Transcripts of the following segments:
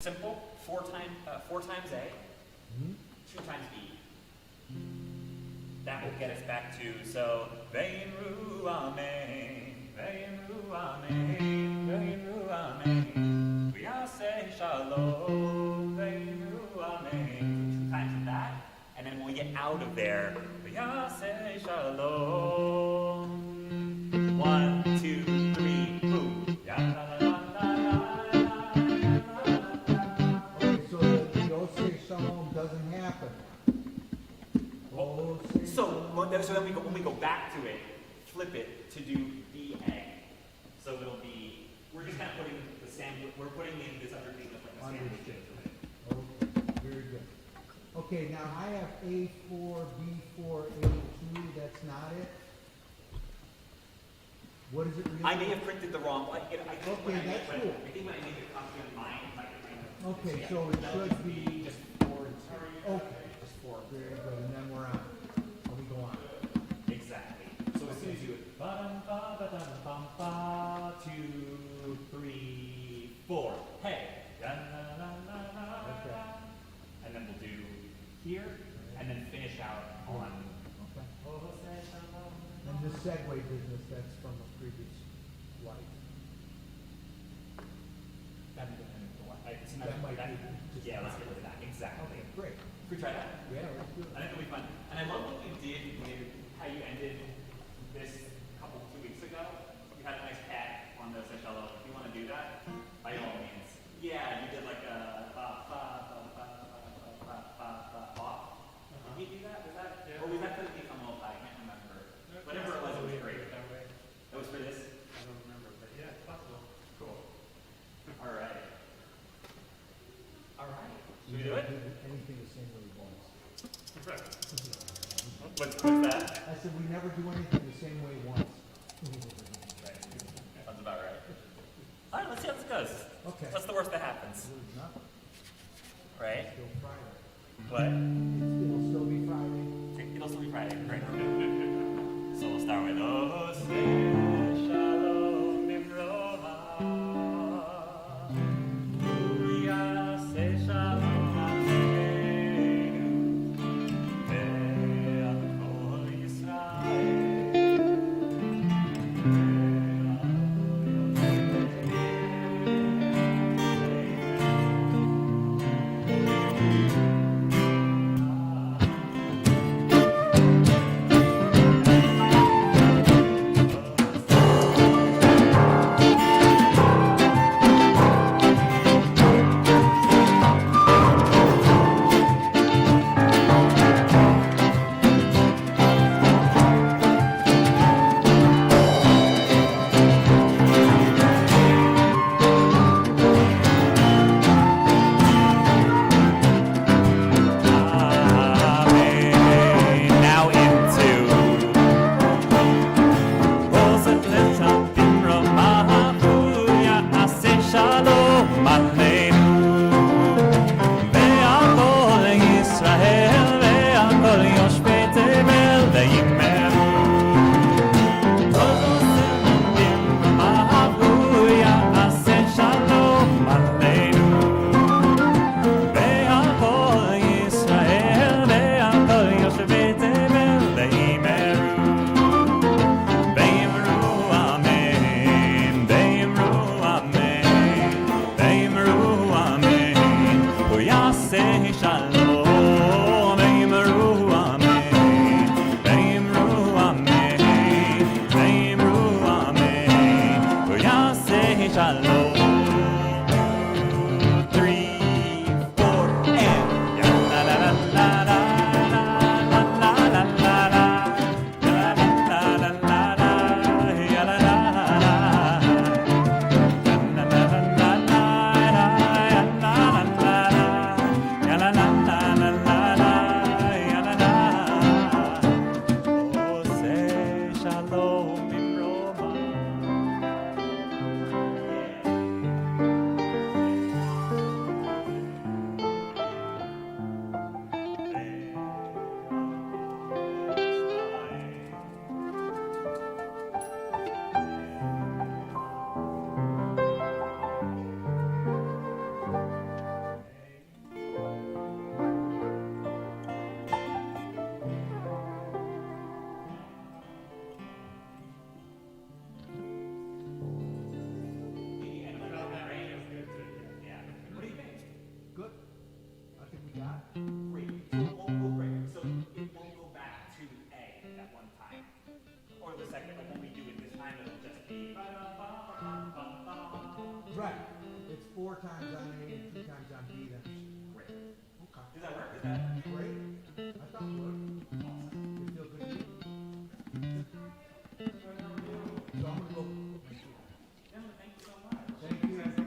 Simple, four times A, 2 times B. That will get us back to, so, Ve'imru Amen, Ve'imru Amen, Ve'imru Amen, V'yaseh Shalom, Ve'imru Amen. 2 times of that, and then when we get out of there, V'yaseh Shalom. 1, 2, 3, boom. Doesn't happen. So then when we go back to it, flip it to do BA. So it'll be, we're just kind of putting the sandwich, we're putting in this other thing that's like a sandwich into it. Okay, very good. Okay, now I have A4, B4, A2, that's not it. What is it really? I may have printed the wrong, I think when I that's cool. I think when I make a copy of mine, okay, so it should be just 4 and 2. Okay, just 4. Very good, and then we're on. So we go on. Exactly. So as soon as you ba-dum, ba, ba-dum, bum, ba, 2, 3, 4. Hey. Da, na, na, na, na, Okay. and then we'll do here, and then finish out on. Okay. And this segue business, that's from a previous life. That might be. Yeah, let's get rid of that. Exactly. Okay, great. Can we try that? Yeah, let's do it. I think it'll be fun. And I love what you did with how you ended this 2 weeks ago. You had a nice pad on the Seychelles. If you want to do that, by all means. Yeah, you did like a off. Did you do that? Was that? Yeah. Or was that for the Become I can't remember. Whatever it was great. That was for this? I don't remember, but yeah, it's possible. Cool. All right. All right. Should we You do it? Anything the same way once. What's that? I said we never do anything the same way once. Right. Sounds about right. All right, let's see how this goes. Okay. What's the worst that happens? Nothing. Right? Still Friday. What? It'll still be Friday. It'll still be Friday. Great. So we'll start with Shalom Nimroha. Yaseh Shalom Aleinu. Ve'al Yisrael. Great. I thought it worked. Awesome. You feel good? So I'm gonna go. Gentlemen, thank you so much. Thank you.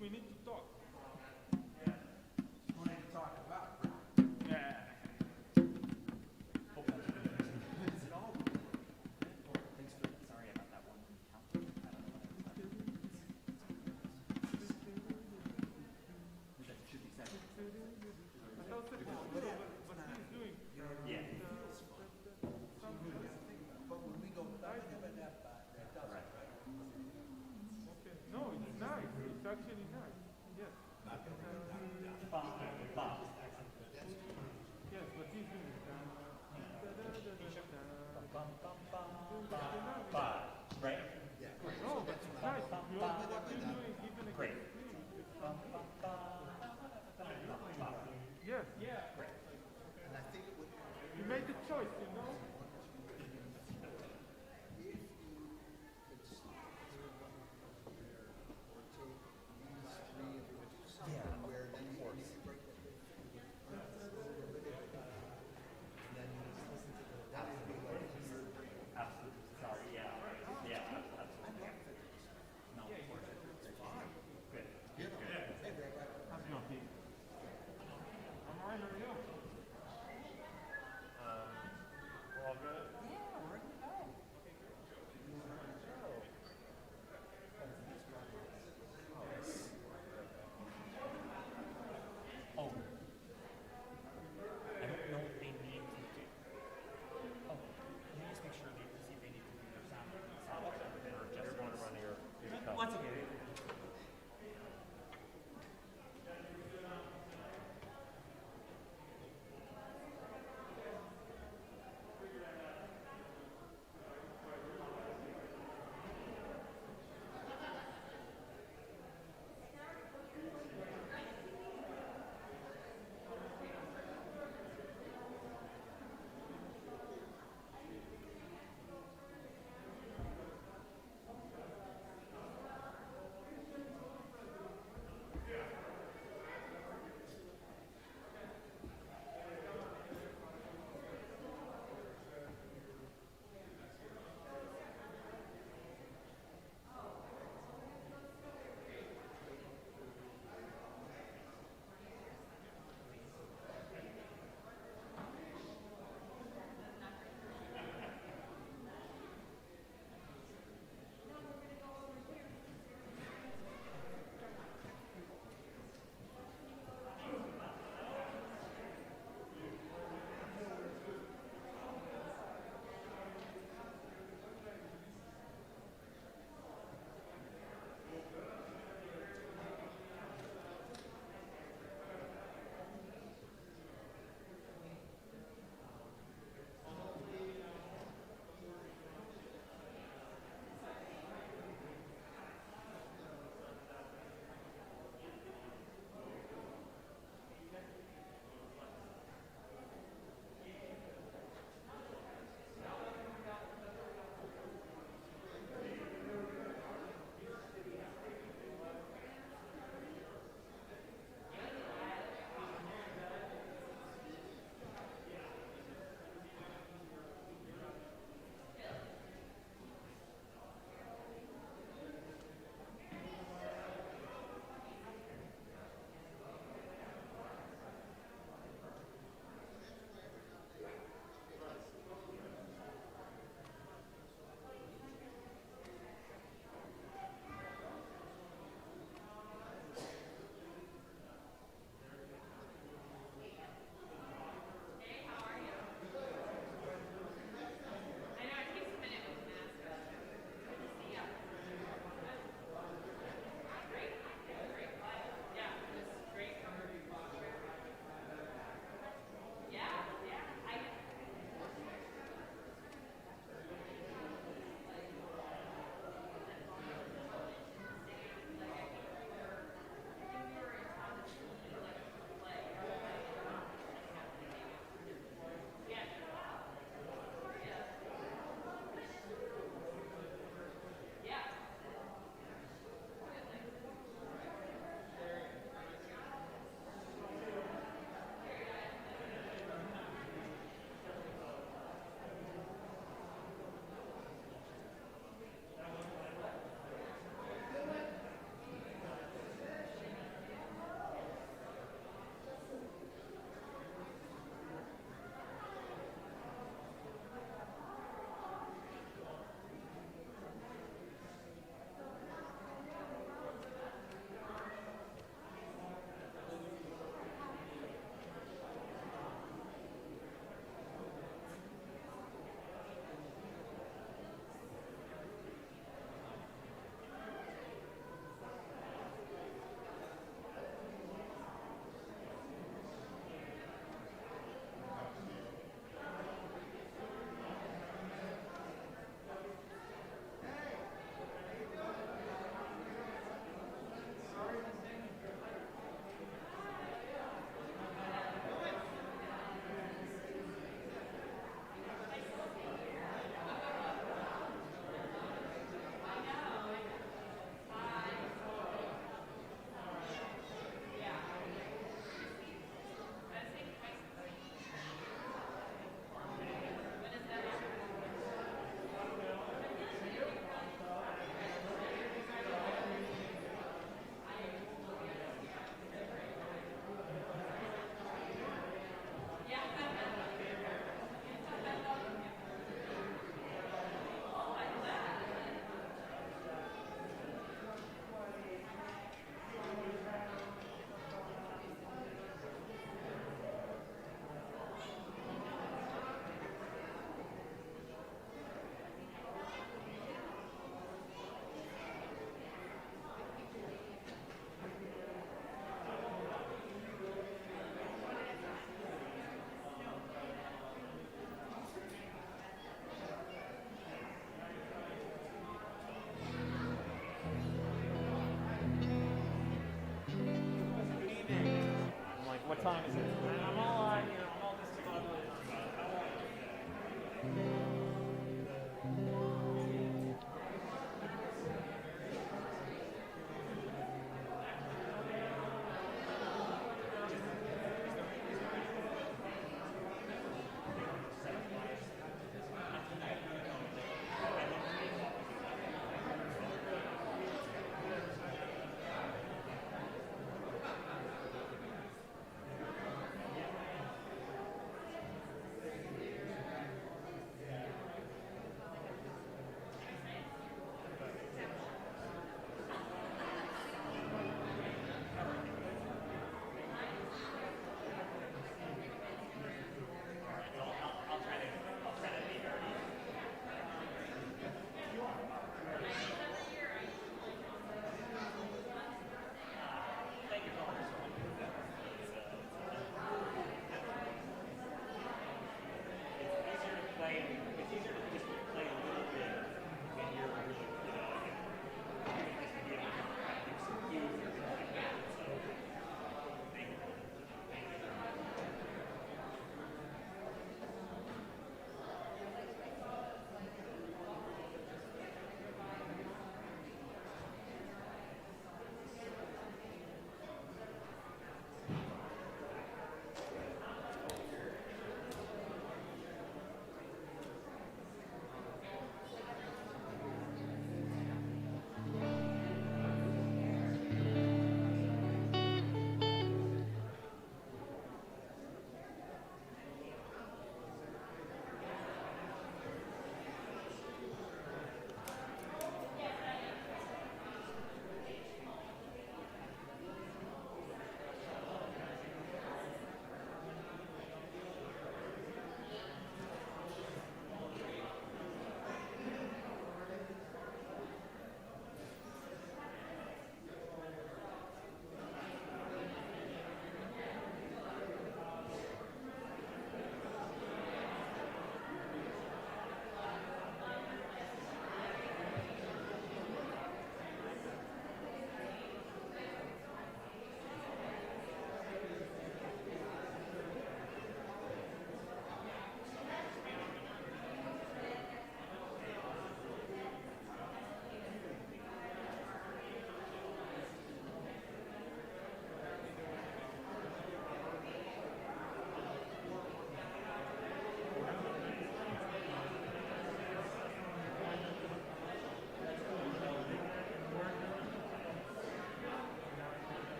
We need to talk. What are you talking about? Yeah. Hope that's good. Is it all? Thanks for, sorry about that one. I don't know what I was talking about. That should be seven. I thought that what he's doing. Yeah. But when we go back, Right. Okay. No, it's nice. It's actually nice. Yes. Bob. Yes, what he's doing. Five. Right? No, but it's nice. You know what you're doing, even Great. Yes. Yeah. Great. You make a choice, you know? Absolutely. Sorry. Yeah. Yeah. Absolutely. No, of course. Good. Good. How's it going, Pete? I'm right, how are you? We're all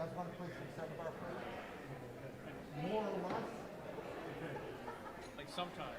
guys want to play some Shabbat first? More or less? Like sometimes.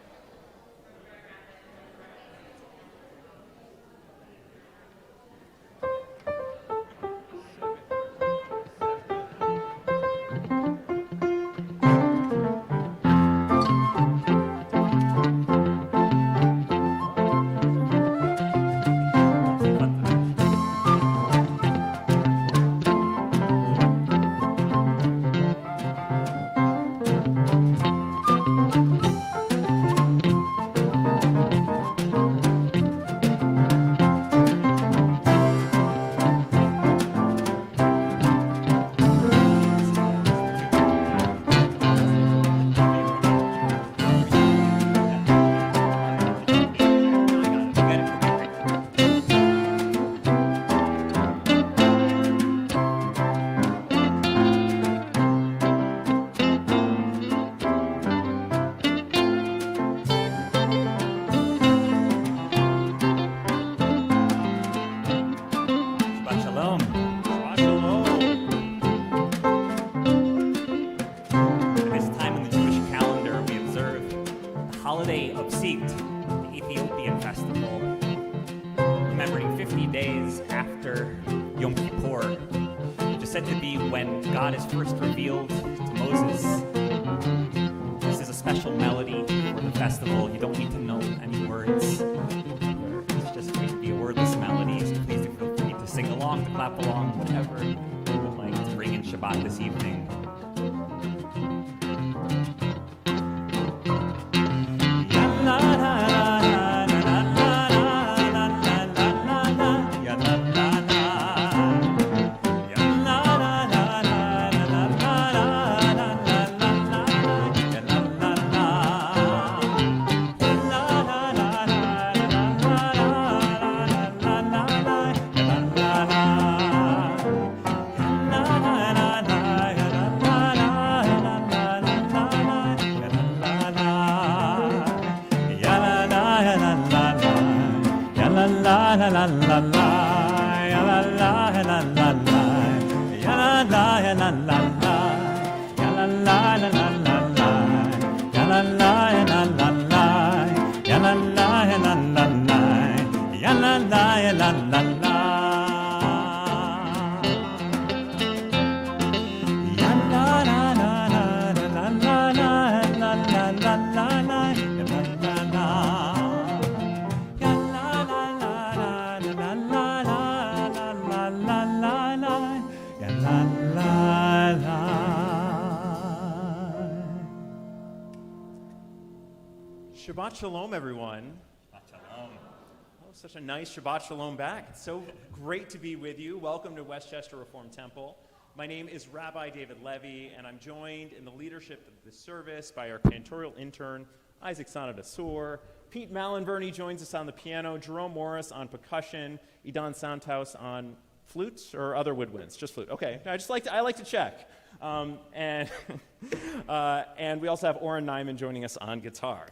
Shabbat shalom. Shabbat shalom. At this time in the Jewish calendar, we observe the holiday of Sigt, the Ethiopian festival, remembering 50 days after Yom Kippur, which is said to be when God is first revealed to Moses. This is a special melody for the festival. You don't need to know any words. It's just going to be a wordless melody, so please do feel free to sing along, to clap along, whatever you would like to bring in Shabbat this evening. Shabbat Shalom, everyone. Shabbat shalom. Oh, such a nice Shabbat Shalom back. It's so great to be with you. Welcome to Westchester Reform Temple. My name is Rabbi David Levy, and I'm joined in the leadership of this service by our cantorial intern, Isaac Sanadasur. Pete Malinverni joins us on the piano, Jerome Morris on percussion, Idan Santos on flutes or other woodwinds? Just flute. Okay. I like to check. And we also have Oren Nyman joining us on guitar.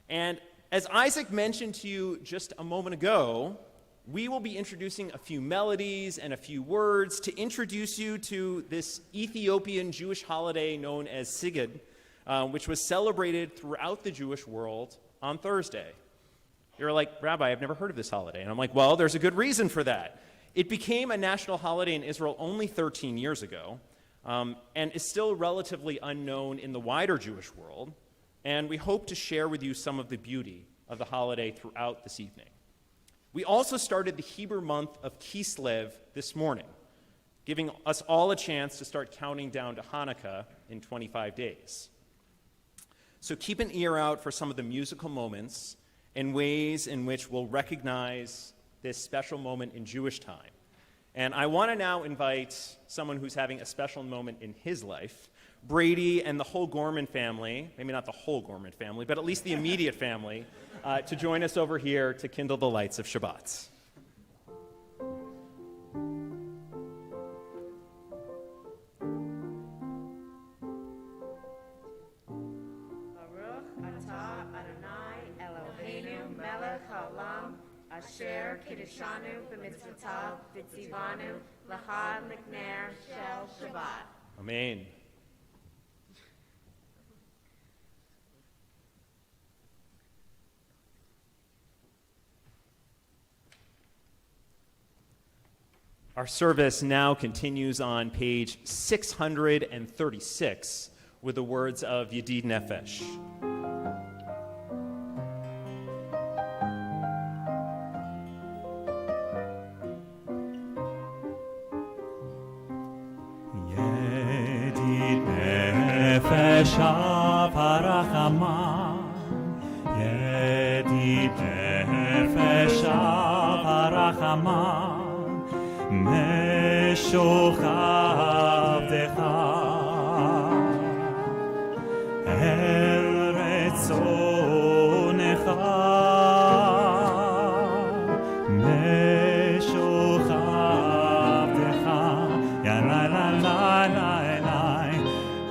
And as Isaac mentioned to you just a moment ago, we will be introducing a few melodies and a few words to introduce you to this Ethiopian Jewish holiday known as Sigid, which was celebrated throughout the Jewish world on Thursday. You're like, Rabbi, I've never heard of this holiday. And I'm like, well, there's a good reason for that. It became a national holiday in Israel only 13 years ago, and is still relatively unknown in the wider Jewish world. And we hope to share with you some of the beauty of the holiday throughout this evening. We also started the Hebrew month of Kislev this morning, giving us all a chance to start counting down to Hanukkah in 25 days. So keep an ear out for some of the musical moments and ways in which we'll recognize this special moment in Jewish time. And I want to now invite someone who's having a special moment in his life, Brady and the whole Gorman family, maybe not the whole Gorman family, but at least the immediate family, to join us over here to kindle the lights of Shabbat. Baruch atah Adonai Eloheinu melech haolam asher Kiddushanu b'mitzvotav v'tzivanu l'chad l'kner shel Shabbat. Amen. Our service now continues on page 636 with the words of Yedid Nefesh. Yedid Nefesh Parachama, Yedid Nefesh Parachama. משוכבתך אל רצונך משוכבתך יא לה לה לה לה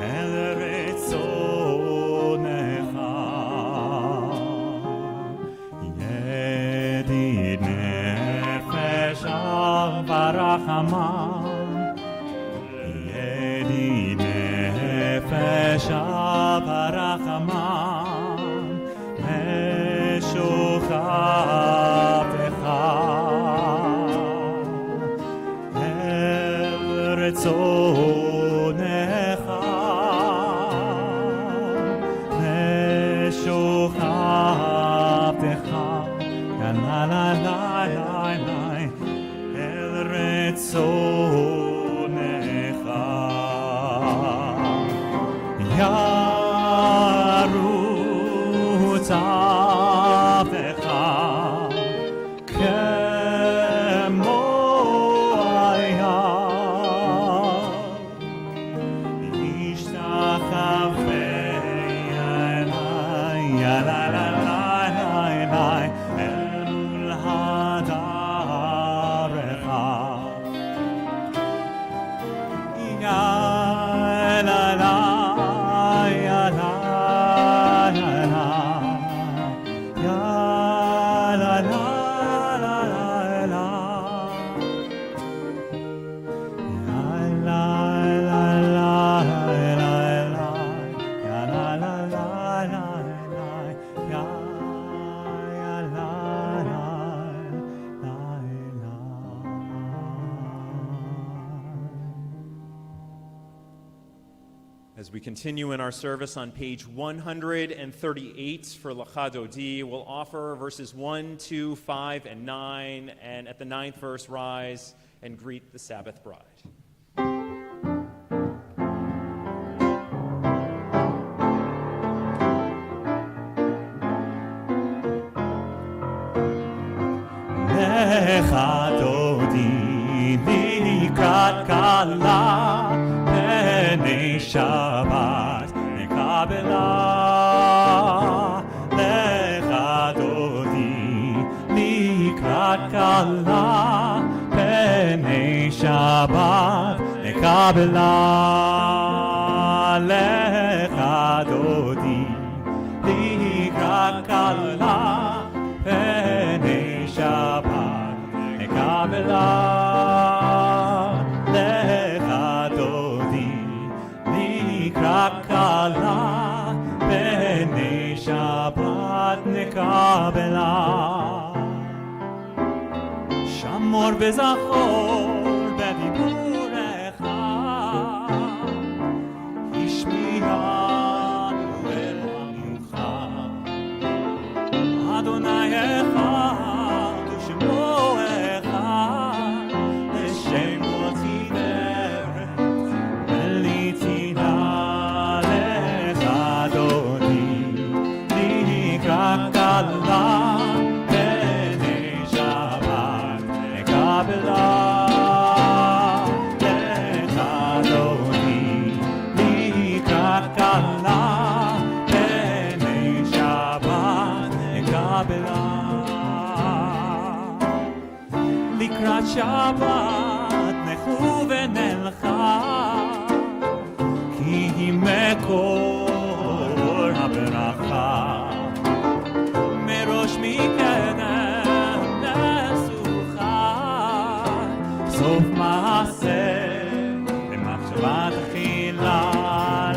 אל רצונך ידיד נפש ברחמן ידי נפש ברחמן משוכבתך אל רצונך משוכבתך לה לה לה לה רצונך ירוץ עבדך כמו הים ישתחווה אליי לה לה לה לה אל מול הדרך As we continue in our service on page 138 for Lachadodi, we'll offer verses 1, 2, 5, and 9, and at the 9th verse, rise and greet the Sabbath bride. Lechadodi likrat kala pnei Shabbat nekabela Lechadodi likrat kala pnei Shabbat nekabela Lechadodi likrat kala pnei Shabbat nekabela Lechadodi likrat kala pnei Shabbat nekabela Shamor v'zachor b'diburecha Hishmi'anu el hamucha Adonai echad u'shemo echad L'shemo tiveret v'litina Lechadodi likrat kala pnei Shabbat nekabela Lechadodi likrat kala pnei Shabbat nekabela Likrat Shabbat nechu v'nelcha Ki hi mekor habracha Merosh mikedem nesu סוף מעשה במחשבה תחילה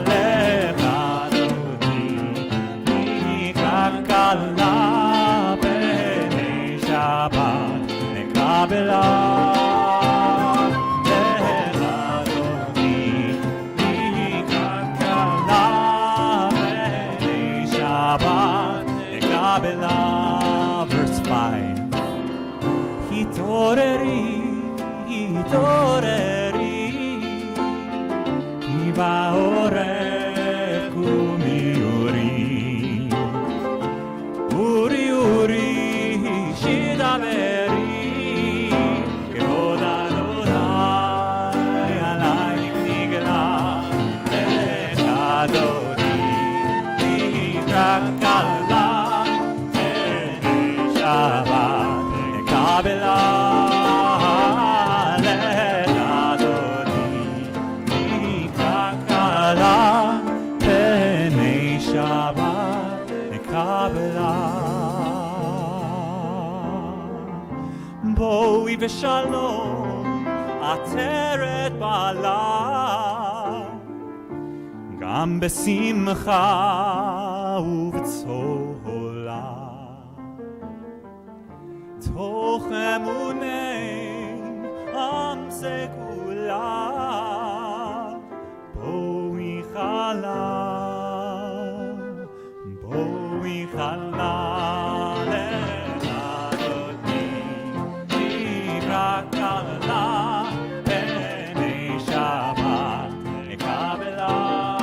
לך אדוני כלכלה בני שבת נקבלה Verse 5 Hitoreri Iba oref kumi Uri Uri Shidameri Kevod Adonai Alai Nigla Ech Adoni Kakala Shabbat Nekabela Ledadoni Nikakala Penei Shabbat Nekabela Boi v'shalom Ateret bala Gam besimcha ובצהולה תוך אמוני עם סגולה בואי חלה לאדוני נקרא כלה בני שבת נקבלה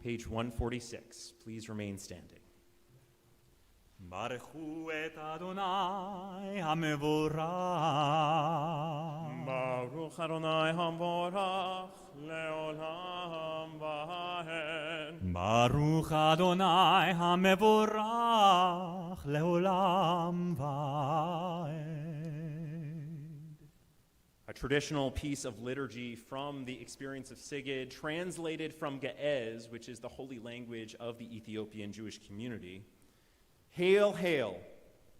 Page 146. Please remain standing. ברכו את אדוני המבורך. Baruch Adonai Hamvorach Leolam Vahen. ברוך אדוני המבורך לעולם ועד. A traditional piece of liturgy from the experience of Sigid, translated from Ge'ez, which is the holy language of the Ethiopian Jewish community. Hail, hail,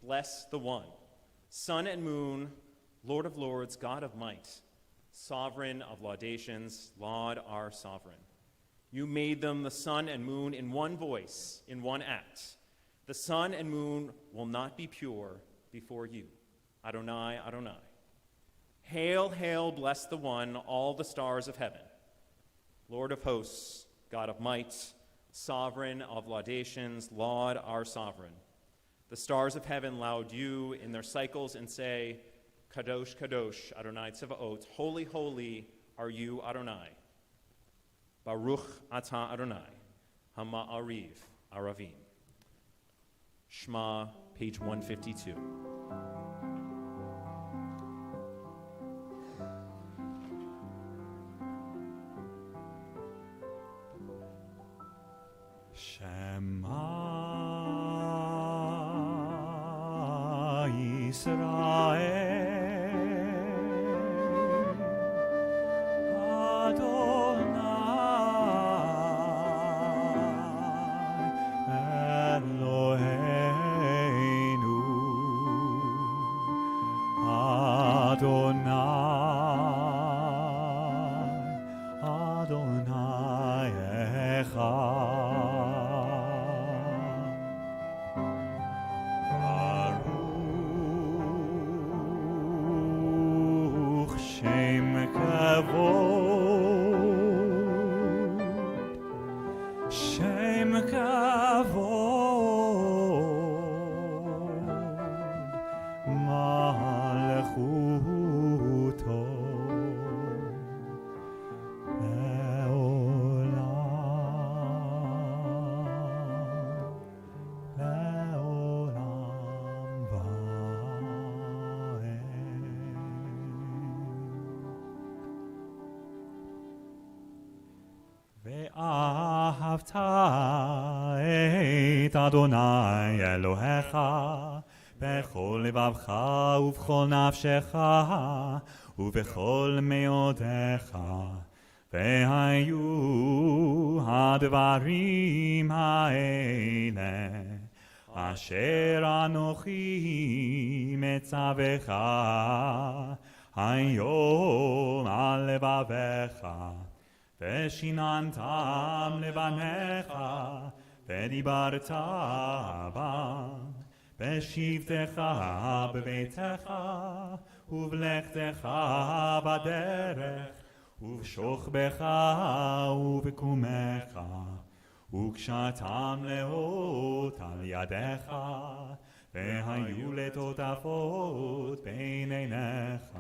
bless the one, sun and moon, Lord of lords, God of might, sovereign of laudations, laud our sovereign. You made them, the sun and moon, in one voice, in one act. The sun and moon will not be pure before you. Adonai, Adonai. Hail, hail, bless the one, all the stars of heaven. Lord of hosts, God of might, sovereign of laudations, laud our sovereign. The stars of heaven laud you in their cycles and say, Kadosh, Kadosh, Adonai Tzevaot, holy, holy are you, Adonai. Baruch atah Adonai, Hama'ariv, Aravim. Shema, page 152. Shema Yisrael Adonai Eloheinu Adonai Echad Baruch Shem Kavod Shem Kavod Malchuto ואהבת את אדוני אלוהיך בכל לבבך ובכל נפשך ובכל מאודיך. והיו הדברים האלה אשר אנוכי מצווך היום על לבביך, ושיננתם לבניך, ודיברת בם, בשבתך בביתך, ובלכתך בדרך, ובשוכבך ובקומך, וקשתם לאות על ידיך, והיו לטוטפות בין עיניך,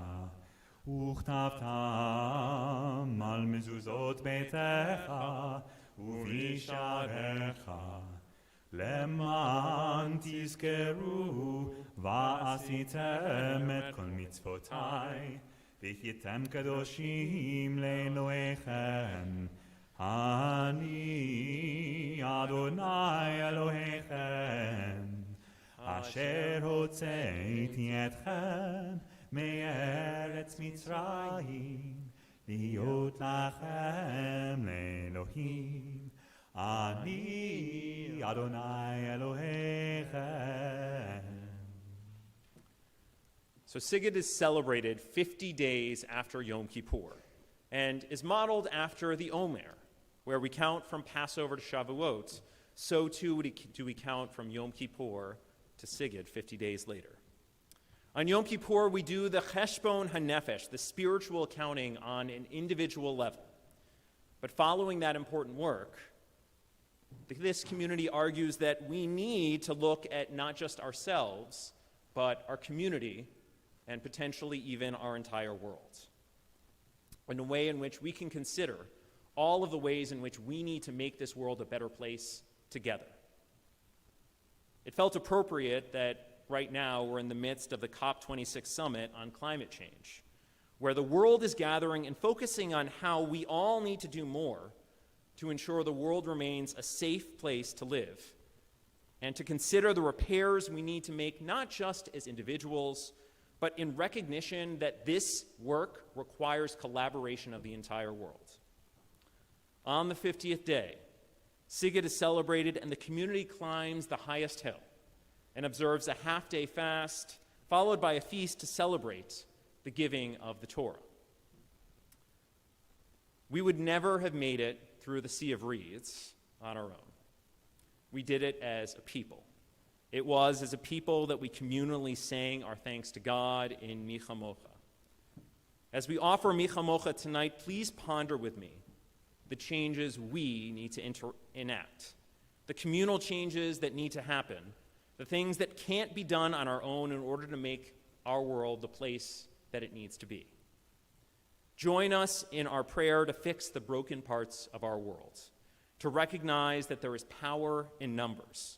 וכתבתם על מזוזות ביתך ובשעריך, למען תזכרו ועשיתם את כל מצוותיי, והייתם קדושים לאלוהיכם. אני אדוני אלוהיכם, אשר הוצאתי אתכם מארץ מצרים, להיות לכם לאלוהים. אני אדוני אלוהיכם. So Sigid is celebrated 50 days after Yom Kippur and is modeled after the Omer, where we count from Passover to Shavuot. So too do we count from Yom Kippur to Sigid 50 days later. On Yom Kippur, we do the Cheshbon HaNefesh, the spiritual accounting on an individual level. But following that important work, this community argues that we need to look at not just ourselves, but our community and potentially even our entire world, in a way in which we can consider all of the ways in which we need to make this world a better place together. It felt appropriate that right now we're in the midst of the COP26 summit on climate change, where the world is gathering and focusing on how we all need to do more to ensure the world remains a safe place to live, and to consider the repairs we need to make not just as individuals, but in recognition that this work requires collaboration of the entire world. On the 50th day, Sigid is celebrated and the community climbs the highest hill and observes a half-day fast, followed by a feast to celebrate the giving of the Torah. We would never have made it through the Sea of Reeds on our own. We did it as a people. It was as a people that we communally sang our thanks to God in Mi Chamocha. As we offer Mi Chamocha tonight, please ponder with me the changes we need to enact, the communal changes that need to happen, the things that can't be done on our own in order to make our world the place that it needs to be. Join us in our prayer to fix the broken parts of our world, to recognize that there is power in numbers,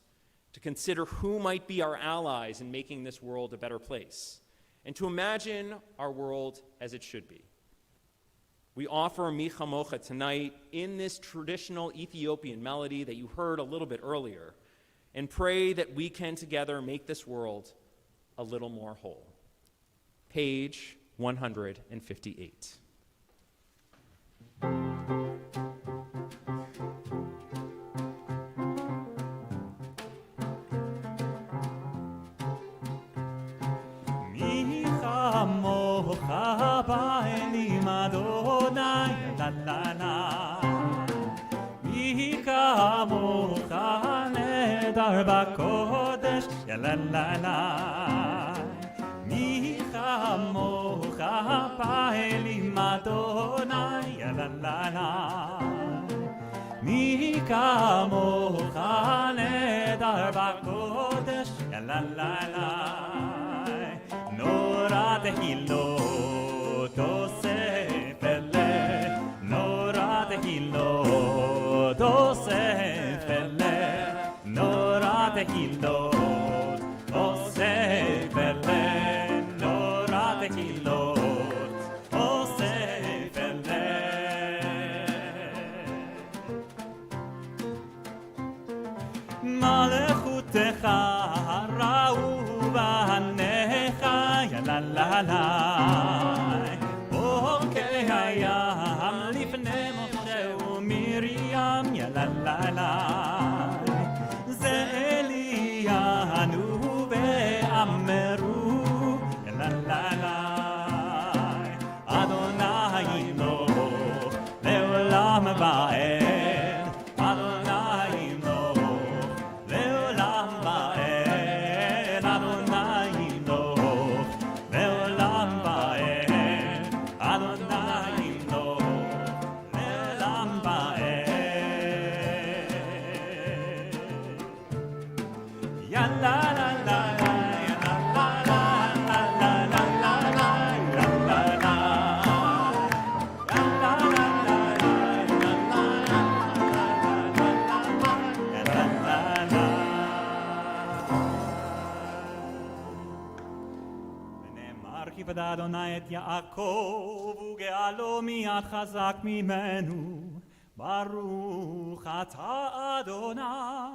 to consider who might be our allies in making this world a better place, and to imagine our world as it should be. We offer Mi Chamocha tonight in this traditional Ethiopian melody that you heard a little bit earlier, and pray that we can together make this world a little more whole. Page 158. Baelim Adonai la la la Mi kamocha nedar bakodesh ya la la la Mi kamocha baelim Adonai ya la la la Mi kamocha nedar bakodesh ya la la la Nora tehilot osef eleh Nora tehilot osef eleh Nora tehilot osef eleh Nora tehilot osef eleh Malechutecha ra'u אדוני את יעקב וגאלו מיד חזק ממנו. ברוך אתה אדוני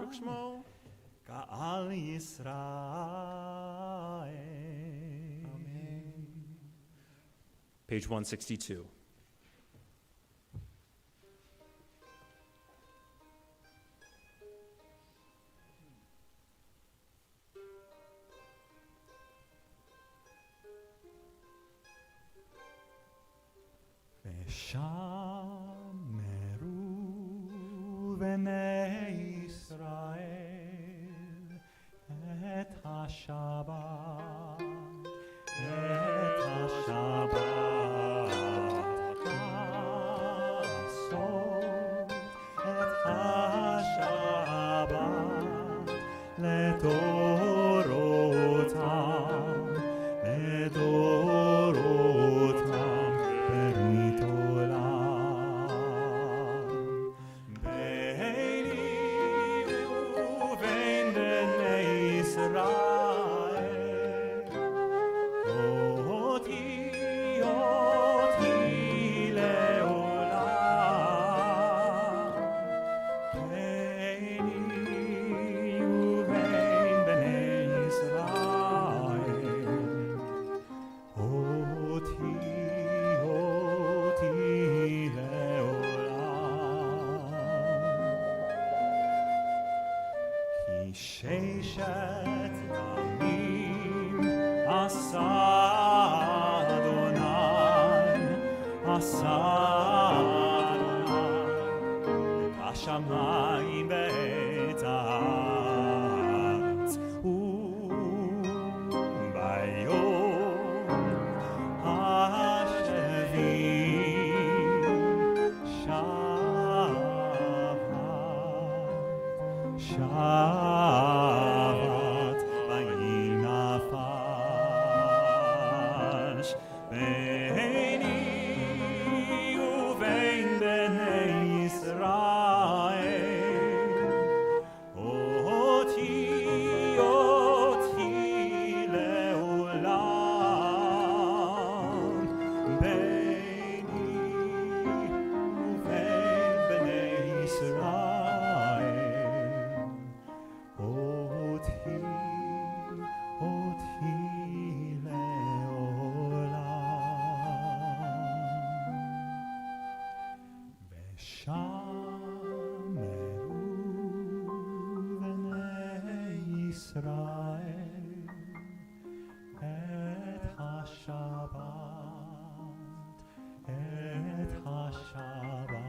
ברוך שמו. גאל ישראל. Page 162. ושמרו בני ישראל את השבת, את השבת לעשות, את השבת לדורותם, לדורותם ברית עולם. ביני ובין בני ישראל אותי לעולם. ביני ובין בני ישראל אותי לעולם. כי ששת ימים עשה אדוני, עשה אדוני את השמיים ואת הארץ, וביום השביעי שבת ויהי נפש. ביני ובין בני ישראל אותי לעולם. ביני ובין בני ישראל אותי לעולם. ושמרו בני ישראל את השבת, את השבת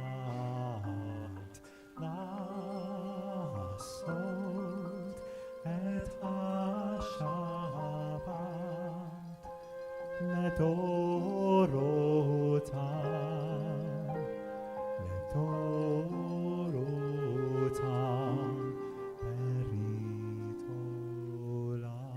לעשות, את השבת לדורותם, לדורותם ברית עולם.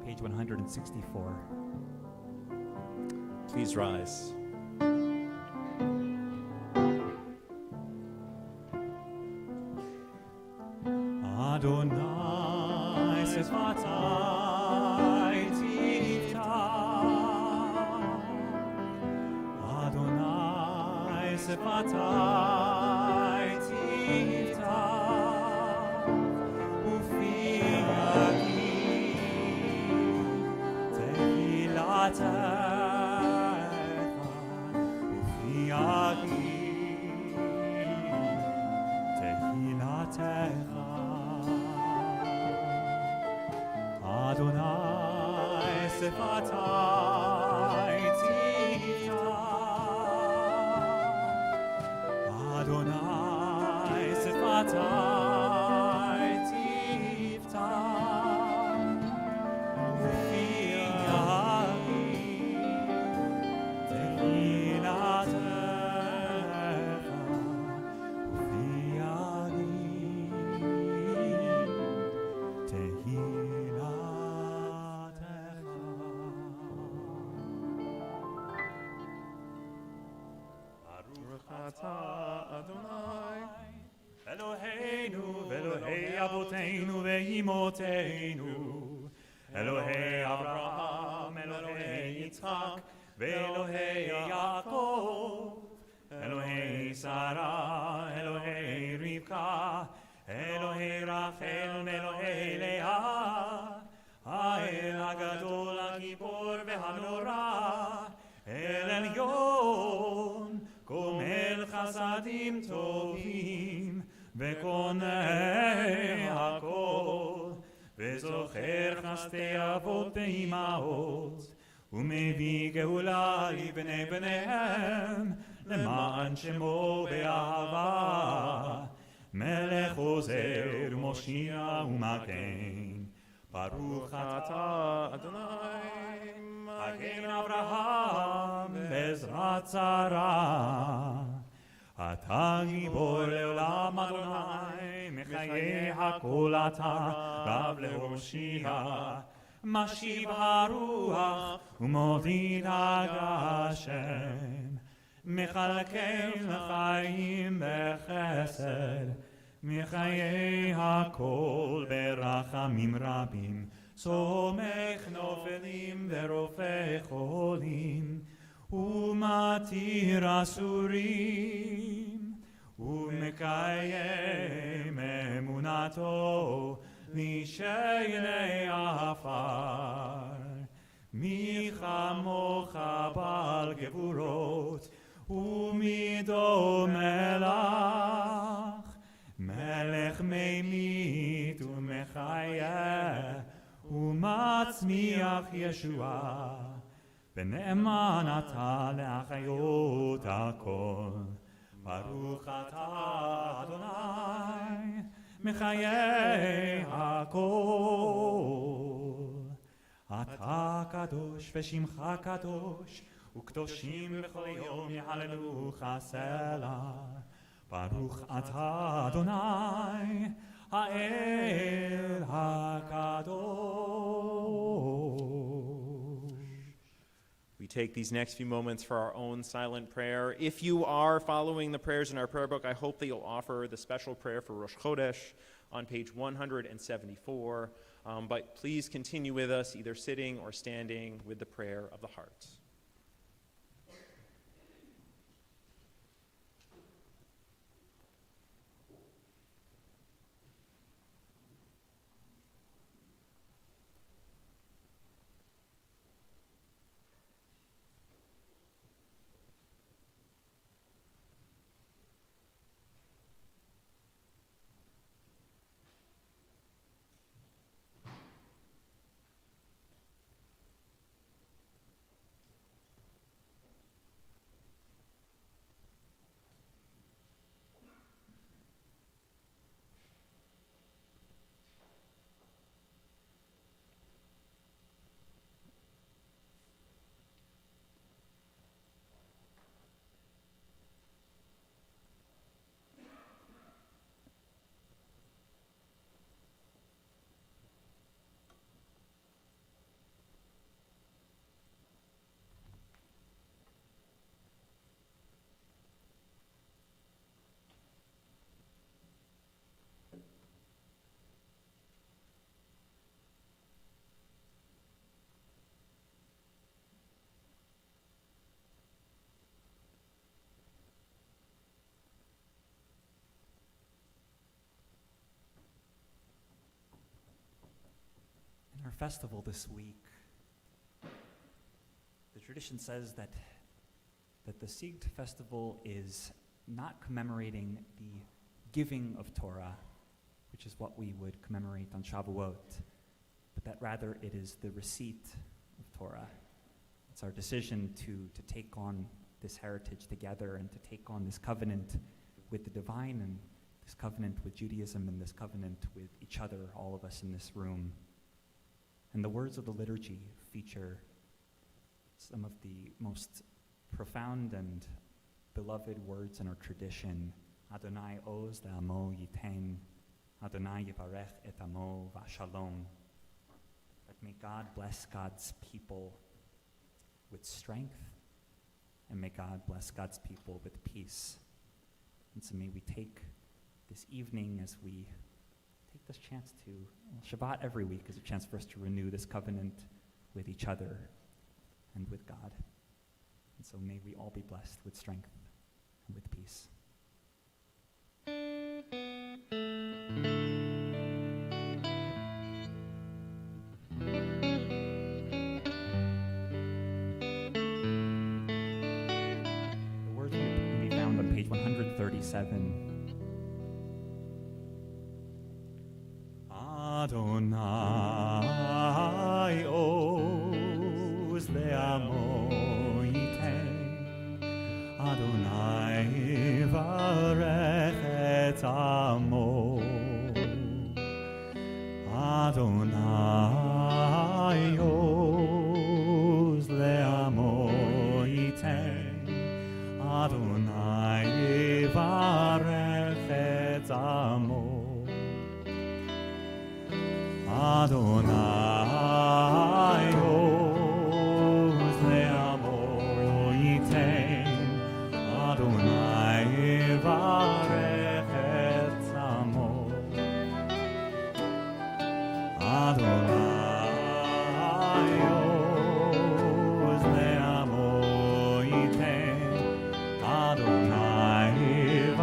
Page 164. Please rise. Adonai sefatai tiftach, Adonai sefatai tiftach, ufi yagi tehilatecha, ufi yagi tehilatecha. Adonai sefatai tiftach, Eloheinu ve'Elohei Avoteinu ve'Imotenu, Elohei Avraham, Elohei Yitzchak, ve'Elohei Yaakov, Elohei Sarah, Elohei Rivka, Elohei Rachel, Elohei Leah, Ha'el HaGadol HaGibor ve'Hanora, El Elyon, Gomel Chasadim Tovim, וקונה הכל, וזוכר חסדי אבות ואימהות, ומביא גאולה לבני בניהם, למען שמו באהבה. מלך עוזר ומושיע ומגן, ברוך אתה אדוני, מגן אברהם בעזרת שרה. אתה גיבור לעולם אדוני, מחיי הכל אתה רב להושיע, משיב הרוח ומוליד הגשם, מחלקי לחיים בחסד, מחיי הכל ברחמים רבים, סומך נופלים ורופא חולים, ומתיר אסורים, ומקיים אמונתו משני עפר. מי כמוך בעל גבורות, ומידו מלך, מלך ממית ומחיה, ומצמיח ישועה. ונאמן אתה להחיות הכל, ברוך אתה אדוני, מחיי הכל. אתה קדוש ושמך קדוש, וקדושים בכל יום יהללוך סלע. ברוך אתה אדוני, האל הקדוש. We take these next few moments for our own silent prayer. If you are following the prayers in our prayer book, I hope that you'll offer the special prayer for Rosh Chodesh on page 174. But please continue with us, either sitting or standing, with the prayer of the heart. Our festival this week, the tradition says that the Siegt festival is not commemorating the giving of Torah, which is what we would commemorate on Shavuot, but that rather it is the receipt of Torah. It's our decision to take on this heritage together and to take on this covenant with the divine, and this covenant with Judaism and this covenant with each other, all of us in this room. And the words of the liturgy feature some of the most profound and beloved words in our tradition. Adonai oz le'amo yiten, Adonai yivarech et amo v'shalom. That may God bless God's people with strength, and may God bless God's people with peace. And so may we take this evening as we take this chance to, Shabbat every week is a chance for us to renew this covenant with each other and with God. And so may we all be blessed with strength and with peace. The words can be found on page 137. Adonai oz le'amo yiten, Adonai varech et amo, Adonai oz le'amo yiten, Adonai varech et amo. Adonai oz le'amo yiten, Adonai varech et amo, Adonai oz le'amo yiten, Adonai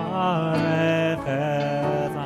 varech et amo.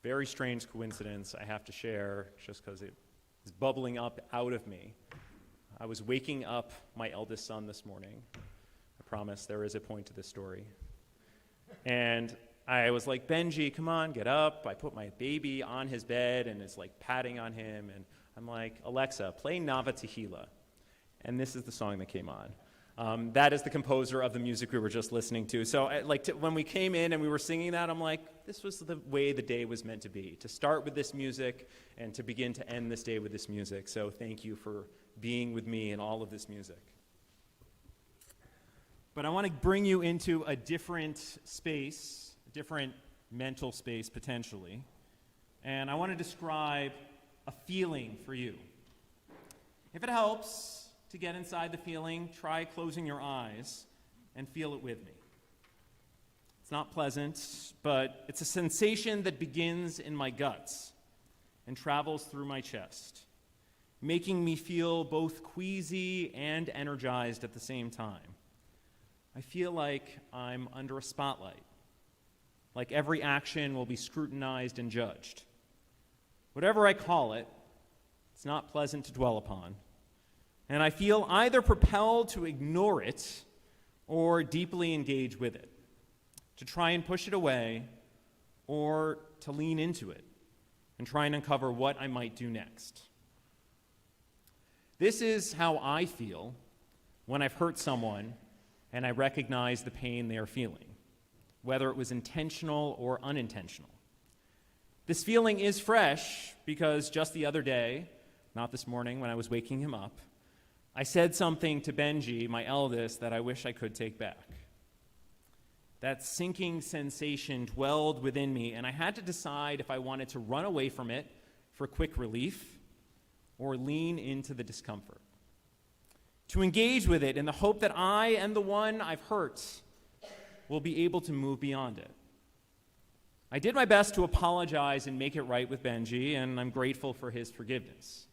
Very strange coincidence I have to share just because it is bubbling up out of me. I was waking up my eldest son this morning. I promise there is a point to this story. And I was like, Benji, come on, get up. I put my baby on his bed and it's like patting on him. And I'm like, Alexa, play Nava Tehillah. And this is the song that came on. That is the composer of the music we were just listening to. So when we came in and we were singing that, I'm like, this was the way the day was meant to be, to start with this music and to begin to end this day with this music. So thank you for being with me in all of this music. But I want to bring you into a different space, a different mental space potentially. And I want to describe a feeling for you. If it helps to get inside the feeling, try closing your eyes and feel it with me. It's not pleasant, but it's a sensation that begins in my guts and travels through my chest, making me feel both queasy and energized at the same time. I feel like I'm under a spotlight, like every action will be scrutinized and judged. Whatever I call it, it's not pleasant to dwell upon, and I feel either propelled to ignore it or deeply engage with it, to try and push it away or to lean into it and try and uncover what I might do next. This is how I feel when I've hurt someone and I recognize the pain they are feeling, whether it was intentional or unintentional. This feeling is fresh because just the other day, not this morning when I was waking him up, I said something to Benji, my eldest, that I wish I could take back. That sinking sensation dwelled within me, and I had to decide if I wanted to run away from it for quick relief or lean into the discomfort. To engage with it in the hope that I and the one I've hurt will be able to move beyond it. I did my best to apologize and make it right with Benji, and I'm grateful for his forgiveness.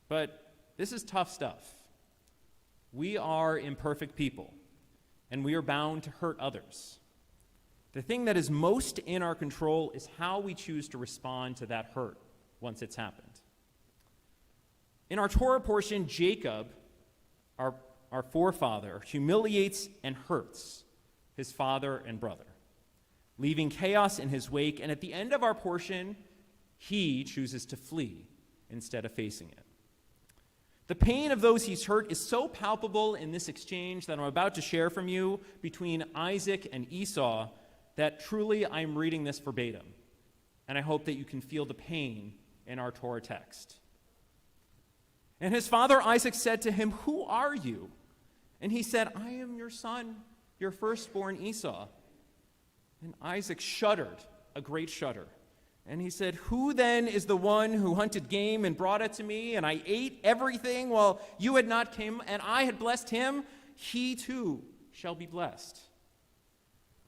But this is tough stuff. We are imperfect people, and we are bound to hurt others. The thing that is most in our control is how we choose to respond to that hurt once it's happened. In our Torah portion, Jacob, our forefather, humiliates and hurts his father and brother, leaving chaos in his wake, and at the end of our portion, he chooses to flee instead of facing it. The pain of those he's hurt is so palpable in this exchange that I'm about to share from you between Isaac and Esau that truly I'm reading this verbatim, and I hope that you can feel the pain in our Torah text. And his father Isaac said to him, "Who are you?" And he said, "I am your son, your firstborn Esau." And Isaac shuddered, a great shudder. And he said, "Who then is the one who hunted game and brought it to me, and I ate everything while you had not come, and I had blessed him? He too shall be blessed."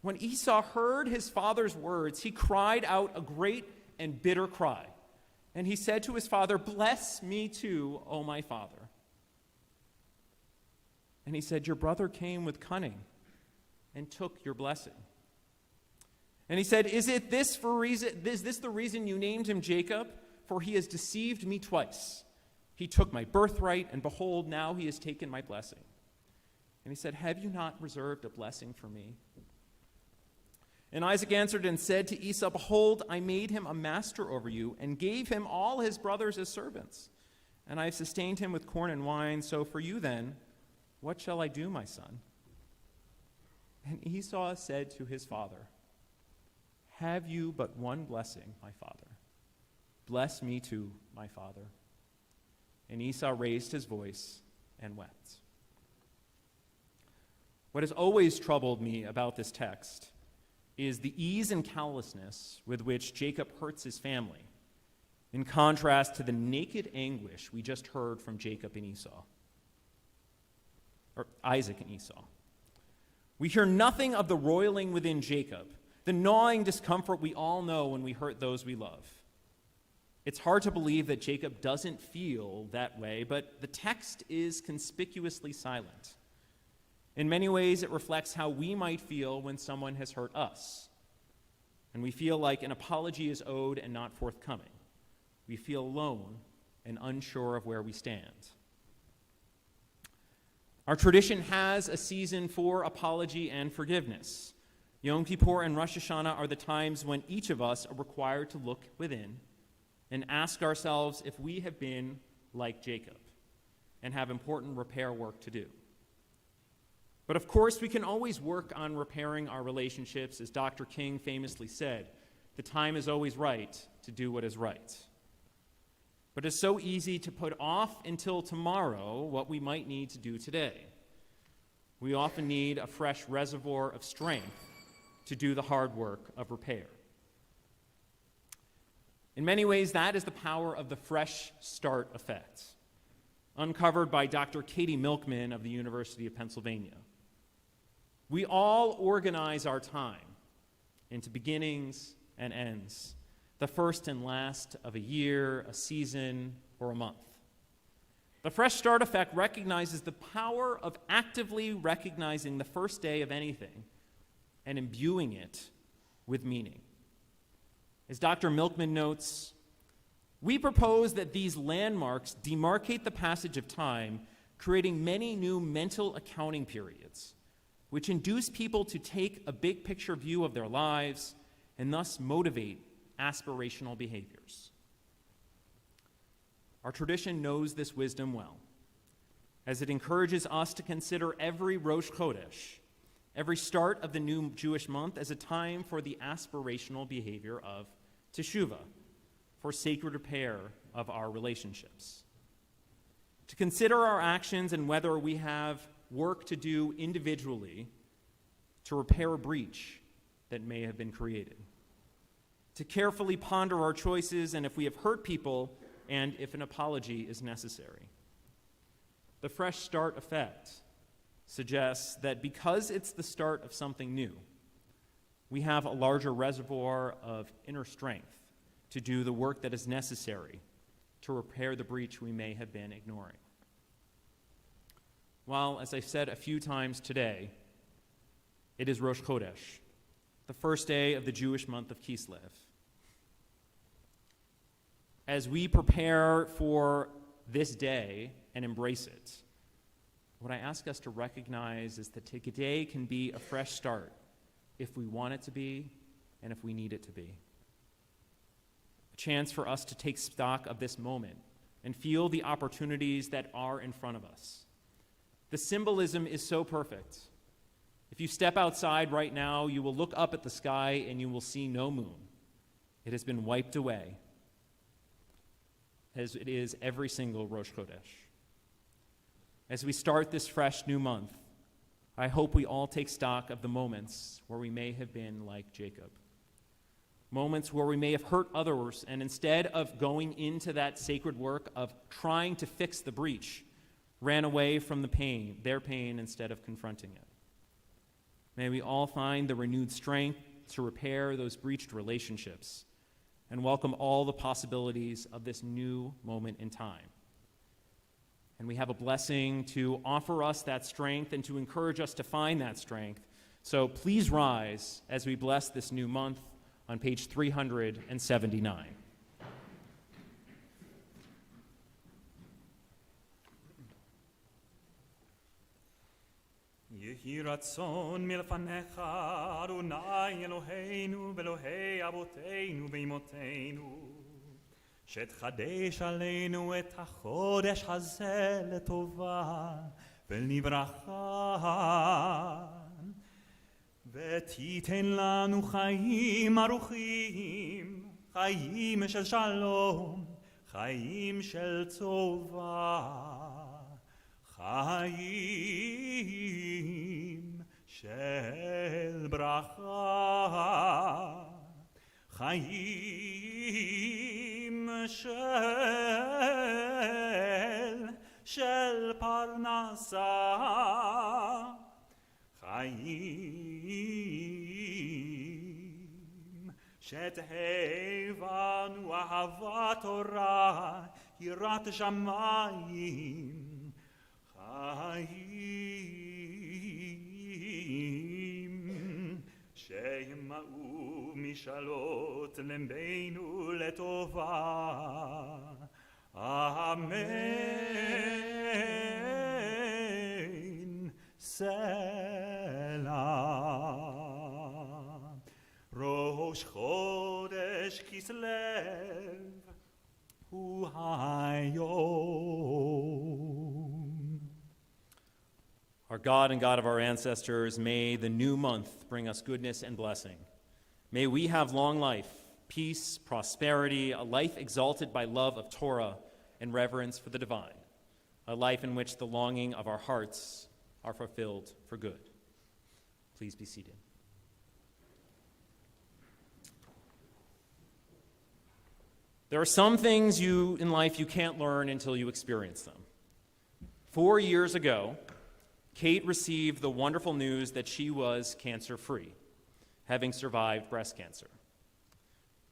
When Esau heard his father's words, he cried out a great and bitter cry. And he said to his father, "Bless me too, O my father." And he said, "Your brother came with cunning and took your blessing." And he said, Is this the reason you named him Jacob? For he has deceived me twice. He took my birthright, and behold, now he has taken my blessing. And he said, "Have you not reserved a blessing for me?" And Isaac answered and said to Esau, "Behold, I made him a master over you, and gave him all his brothers as servants. And I have sustained him with corn and wine. So for you then, what shall I do, my son?" And Esau said to his father, "Have you but one blessing, my father? Bless me too, my father." And Esau raised his voice and wept. What has always troubled me about this text is the ease and callousness with which Jacob hurts his family, in contrast to the naked anguish we just heard from Jacob and Esau, or Isaac and Esau. We hear nothing of the roiling within Jacob, the gnawing discomfort we all know when we hurt those we love. It's hard to believe that Jacob doesn't feel that way, but the text is conspicuously silent. In many ways, it reflects how we might feel when someone has hurt us, and we feel like an apology is owed and not forthcoming. We feel alone and unsure of where we stand. Our tradition has a season for apology and forgiveness. Yom Kippur and Rosh Hashanah are the times when each of us are required to look within and ask ourselves if we have been like Jacob and have important repair work to do. But of course, we can always work on repairing our relationships. As Dr. King famously said, the time is always right to do what is right. But it's so easy to put off until tomorrow what we might need to do today. We often need a fresh reservoir of strength to do the hard work of repair. In many ways, that is the power of the fresh start effect, uncovered by Dr. Katie Milkman of the University of Pennsylvania. We all organize our time into beginnings and ends, the first and last of a year, a season, or a month. The Fresh Start effect recognizes the power of actively recognizing the first day of anything and imbuing it with meaning. As Dr. Milkman notes, we propose that these landmarks demarcate the passage of time, creating many new mental accounting periods, which induce people to take a big picture view of their lives and thus motivate aspirational behaviors. Our tradition knows this wisdom well, as it encourages us to consider every Rosh Chodesh, every start of the new Jewish month, as a time for the aspirational behavior of teshuvah, for sacred repair of our relationships. To consider our actions and whether we have work to do individually to repair a breach that may have been created. To carefully ponder our choices and if we have hurt people and if an apology is necessary. The Fresh Start effect suggests that because it's the start of something new, we have a larger reservoir of inner strength to do the work that is necessary to repair the breach we may have been ignoring. While, as I've said a few times today, it is Rosh Chodesh, the first day of the Jewish month of Kislev. As we prepare for this day and embrace it, what I ask us to recognize is that today can be a fresh start if we want it to be and if we need it to be. A chance for us to take stock of this moment and feel the opportunities that are in front of us. The symbolism is so perfect. If you step outside right now, you will look up at the sky and you will see no moon. It has been wiped away, as it is every single Rosh Chodesh. As we start this fresh new month, I hope we all take stock of the moments where we may have been like Jacob. Moments where we may have hurt others, and instead of going into that sacred work of trying to fix the breach, ran away from their pain instead of confronting it. May we all find the renewed strength to repair those breached relationships and welcome all the possibilities of this new moment in time. And we have a blessing to offer us that strength and to encourage us to find that strength. So please rise as we bless this new month on page 379. יהי רצון מלפניך, אדוני אלוהינו ואלוהי אבותינו ואמותינו, שתחדש עלינו את החודש הזה לטובה ולברכה, ותיתן לנו חיים ארוכים, חיים של שלום, חיים של טובה, חיים של ברכה, חיים של פרנסה, חיים שתהא בנו אהבת תורה, יראת שמיים, חיים שימאו משאלות ליבנו לטובה, אמן, סלע. ראש חודש כסלו הוא היום. Our God and God of our ancestors, may the new month bring us goodness and blessing. May we have long life, peace, prosperity, a life exalted by love of Torah and reverence for the divine, a life in which the longing of our hearts are fulfilled for good. Please be seated. There are some things in life you can't learn until you experience them. 4 years ago, Kate received the wonderful news that she was cancer-free, having survived breast cancer.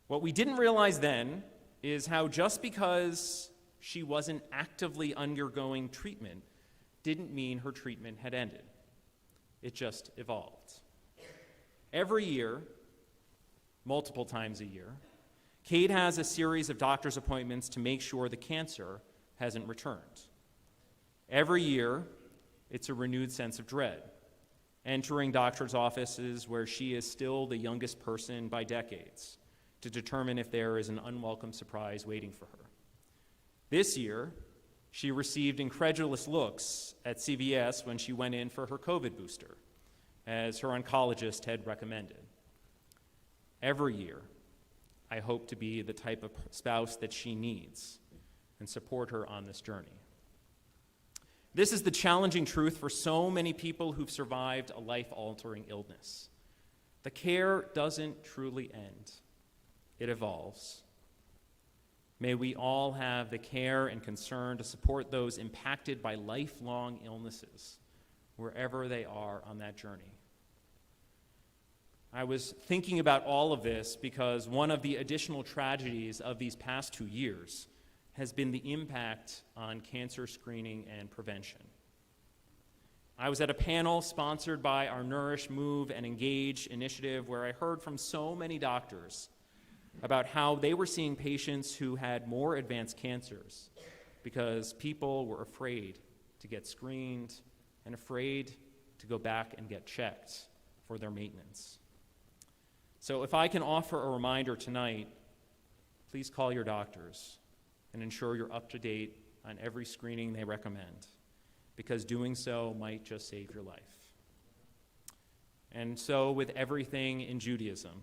What we didn't realize then is how just because she wasn't actively undergoing treatment didn't mean her treatment had ended. It just evolved. Every year, multiple times a year, Kate has a series of doctor's appointments to make sure the cancer hasn't returned. Every year, it's a renewed sense of dread, entering doctor's offices where she is still the youngest person by decades to determine if there is an unwelcome surprise waiting for her. This year, she received incredulous looks at CVS when she went in for her COVID booster, as her oncologist had recommended. Every year, I hope to be the type of spouse that she needs and support her on this journey. This is the challenging truth for so many people who've survived a life-altering illness. The care doesn't truly end. It evolves. May we all have the care and concern to support those impacted by lifelong illnesses, wherever they are on that journey. I was thinking about all of this because one of the additional tragedies of these past 2 years has been the impact on cancer screening and prevention. I was at a panel sponsored by our Nourish, Move, and Engage initiative where I heard from so many doctors about how they were seeing patients who had more advanced cancers because people were afraid to get screened and afraid to go back and get checked for their maintenance. So if I can offer a reminder tonight, please call your doctors and ensure you're up to date on every screening they recommend, because doing so might just save your life. And so with everything in Judaism,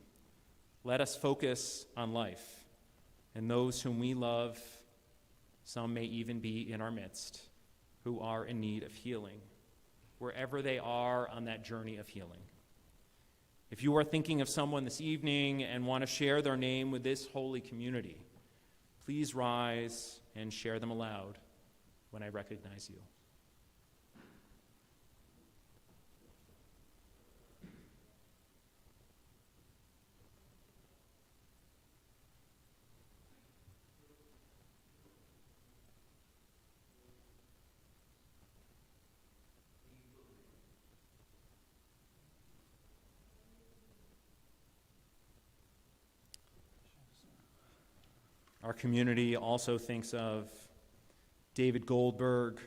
let us focus on life and those whom we love. Some may even be in our midst who are in need of healing, wherever they are on that journey of healing. If you are thinking of someone this evening and want to share their name with this holy community, please rise and share them aloud when I recognize you. Our community also thinks of David Goldberg,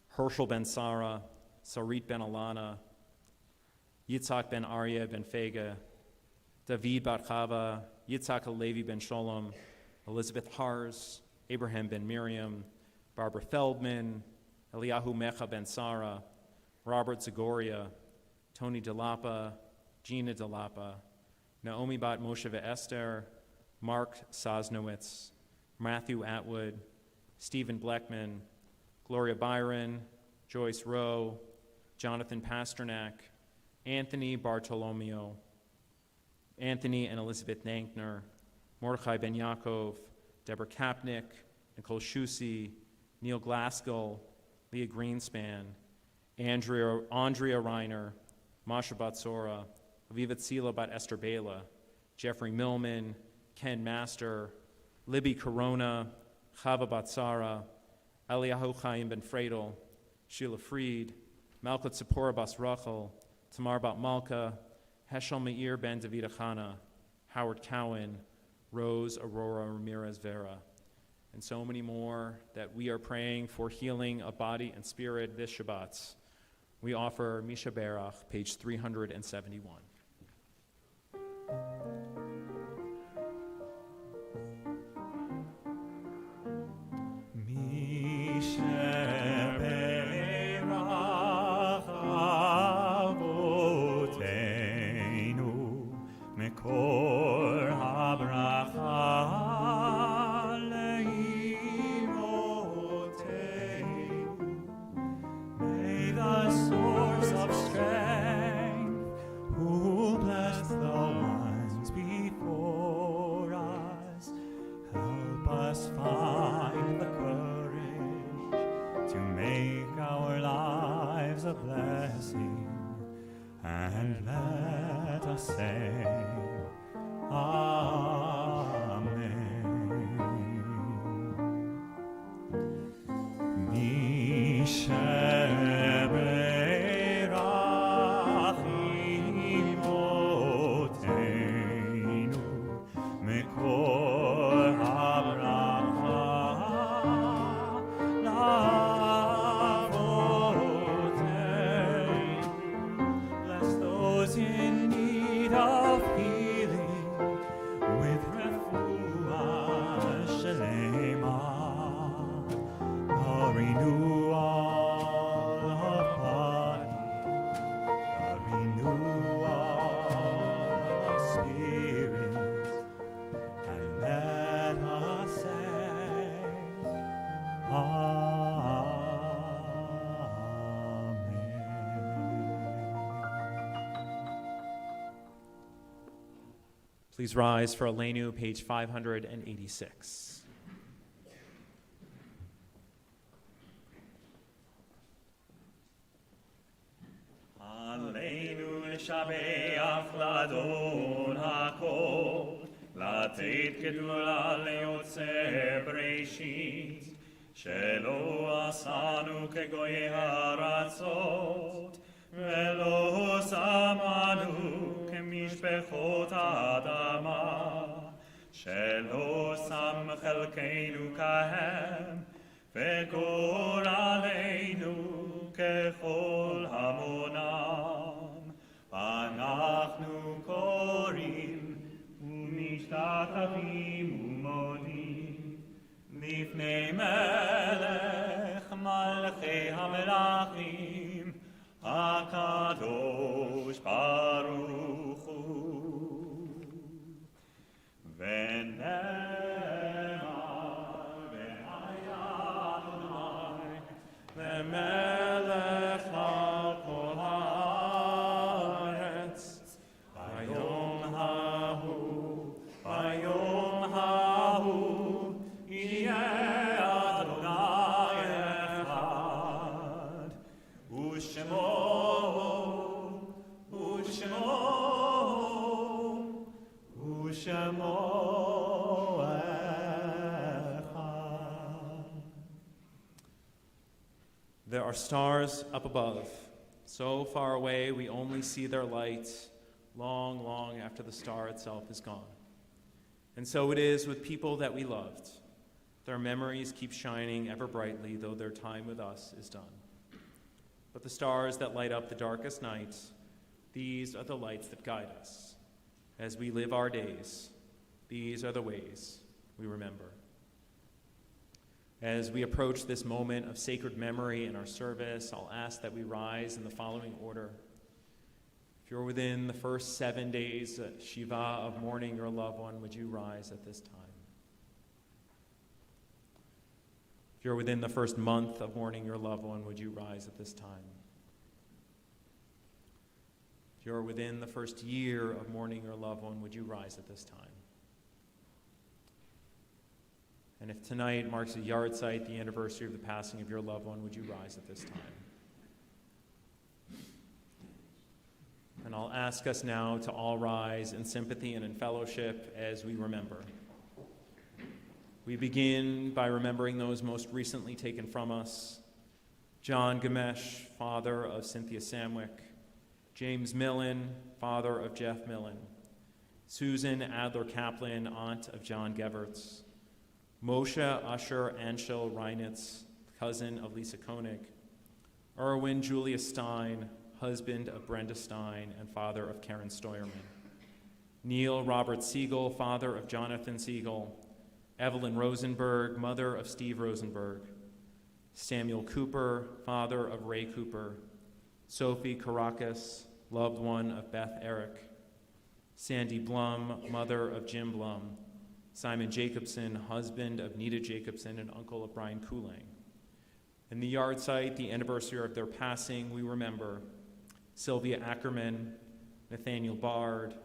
Herschel ben Sarah, Sarit ben Alana, Yitzhak ben Aryeh ben Fega, David bar Chava, Yitzhak Levi ben Sholom, Elizabeth Hars, Abraham ben Miriam, Barbara Feldman, Eliyahu Mecha ben Sarah, Robert Zagoria, Tony DeLapa, Gina DeLapa, Naomi bat Moshe Esther, Mark Sosnowitz, Matthew Atwood, Stephen Bleckman, Gloria Byron, Joyce Rowe, Jonathan Pasternak, Anthony Bartolomeo, Anthony and Elizabeth Nankner, Mordechai Ben Yaakov, Deborah Kapnick, Nicole Shusi, Neil Glaskill, Leah Greenspan, Andrea Reiner, Masha Batsora, Aviva Tzila bat Esther Bela, Jeffrey Millman, Ken Master, Libby Corona, Chava Batsara, Eliyahu Chaim Ben Fredel, Sheila Fried, Malkut Zipporah Bas Rachel, Tamar Bat Malka, Heschel Meir Ben David Achana, Howard Cowan, Rose Aurora Ramirez Vera, and so many more that we are praying for healing of body and spirit this Shabbat. We offer Misha Berach, page 371. Please rise for Aleinu, page 586. עלינו לשבח לאדון הכל, לתת גדולה ליוצר בראשית, שלא עשנו כגויי הארצות, ולא שמנו כמשפחות האדמה, שלא שם חלקנו כהם, וגורלנו ככל המונם. אנחנו קוראים ומשתתפים ומודים לפני מלך מלכי המלכים, הקדוש ברוך הוא. ונאמר והיה אדוני למלך על כל הארץ, ביום ההוא יהיה אדוני אחד, ושמו אחד. There are stars up above, so far away we only see their light long, long after the star itself is gone. And so it is with people that we loved. Their memories keep shining ever brightly, though their time with us is done. But the stars that light up the darkest night, these are the lights that guide us. As we live our days, these are the ways we remember. As we approach this moment of sacred memory in our service, I'll ask that we rise in the following order. If you're within the first 7 days Shiva of mourning your loved one, would you rise at this time? If you're within the first month of mourning your loved one, would you rise at this time? If you're within the first year of mourning your loved one, would you rise at this time? And if tonight marks a yahrzeit, the anniversary of the passing of your loved one, would you rise at this time? And I'll ask us now to all rise in sympathy and in fellowship as we remember. We begin by remembering those most recently taken from us: John Gamesh, father of Cynthia Samwick; James Millen, father of Jeff Millen; Susan Adler Kaplan, aunt of John Geverts; Moshe Usher Anshel Reinitz, cousin of Lisa Koenig; Erwin Julius Stein, husband of Brenda Stein and father of Karen Steuerman; Neil Robert Siegel, father of Jonathan Siegel; Evelyn Rosenberg, mother of Steve Rosenberg; Samuel Cooper, father of Ray Cooper; Sophie Caracas, loved one of Beth Eric; Sandy Blum, mother of Jim Blum; Simon Jacobson, husband of Nita Jacobson and uncle of Brian Kulang. In the yahrzeit, the anniversary of their passing, we remember Sylvia Ackerman, Nathaniel Bard,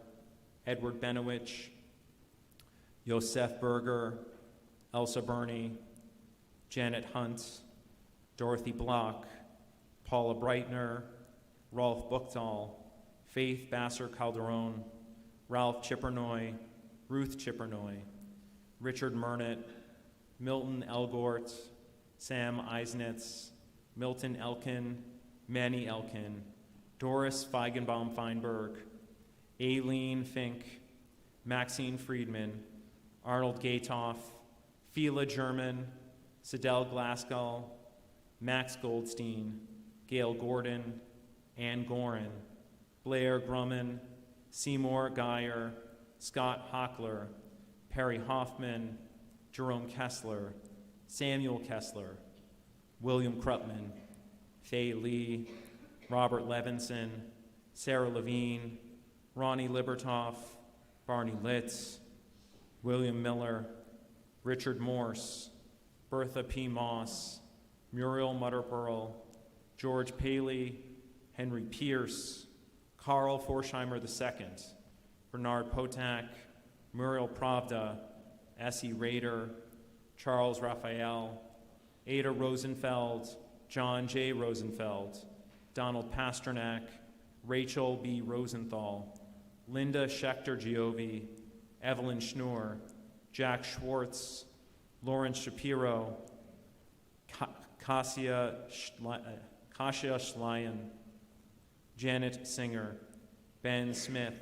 Edward Benowich, Yosef Berger, Elsa Burney, Janet Hunt, Dorothy Block, Paula Breitner, Rolf Buchtal, Faith Basser Calderon, Ralph Chippernoy, Ruth Chippernoy, Richard Murnett, Milton Elgort, Sam Eisnitz, Milton Elkin, Manny Elkin, Doris Feigenbaum-Feinberg, Aileen Fink, Maxine Friedman, Arnold Gatoff, Fila German, Sidel Glasgow, Max Goldstein, Gail Gordon, Ann Gorin, Blair Grumman, Seymour Geyer, Scott Hockler, Perry Hoffman, Jerome Kessler, Samuel Kessler, William Krupman, Faye Lee, Robert Levinson, Sarah Levine, Ronnie Libertoff, Barney Litz, William Miller, Richard Morse, Bertha P. Moss, Muriel Mutterpearl, George Paley, Henry Pierce, Carl Forsheimer II, Bernard Potak, Muriel Pravda, Essie Rader, Charles Raphael, Ada Rosenfeld, John J. Rosenfeld, Donald Pasternak, Rachel B. Rosenthal, Linda Schechter Giovi, Evelyn Schnur, Jack Schwartz, Lawrence Shapiro, Kasia Schleien, Janet Singer, Ben Smith,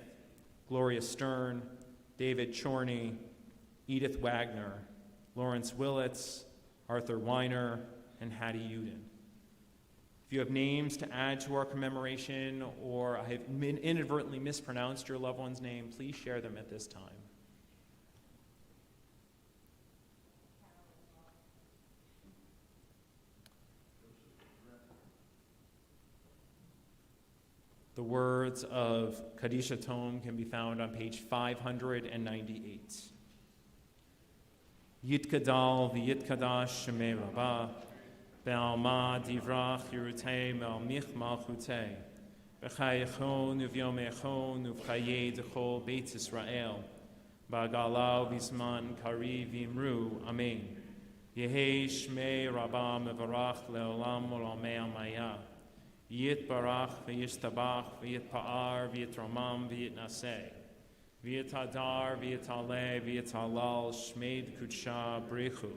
Gloria Stern, David Chorney, Edith Wagner, Lawrence Willits, Arthur Weiner, and Hattie Uden. If you have names to add to our commemoration or I have inadvertently mispronounced your loved one's name, please share them at this time. The words of Kadisha Tome can be found on page 598. Yitkadal v'yitkadash shemei rabbah, be'alma divrach yirutei me'almich malchutei, b'chayechon uv'yomechon uv'chayei d'chol Beit Yisrael, ba'galau v'zman kari v'imru, amen. Yehei shmei rabbah mevarach le'olam olamei amayah, Yitbarach v'yishtabach v'yitpa'ar v'yitramam v'yitnaseh, v'yitadar v'yitaleh v'yitalal shmeid kudsha brichu,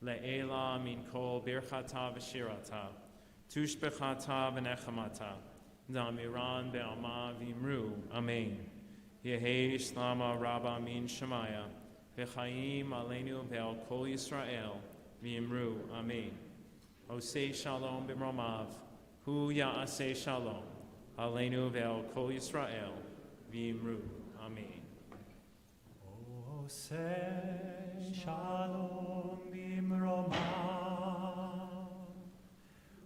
le'ela min kol birchata v'shirata, tushbechata v'nechamata, damiran be'alma v'imru, amen. Yehei shlama rabba min shemaya, v'chaim aleinu be'al kol Yisrael, v'imru, amen. Osei shalom b'mromav, Hu ya'aseh shalom, aleinu ve'al kol Yisrael, v'imru, amen. Oseh shalom bimromav,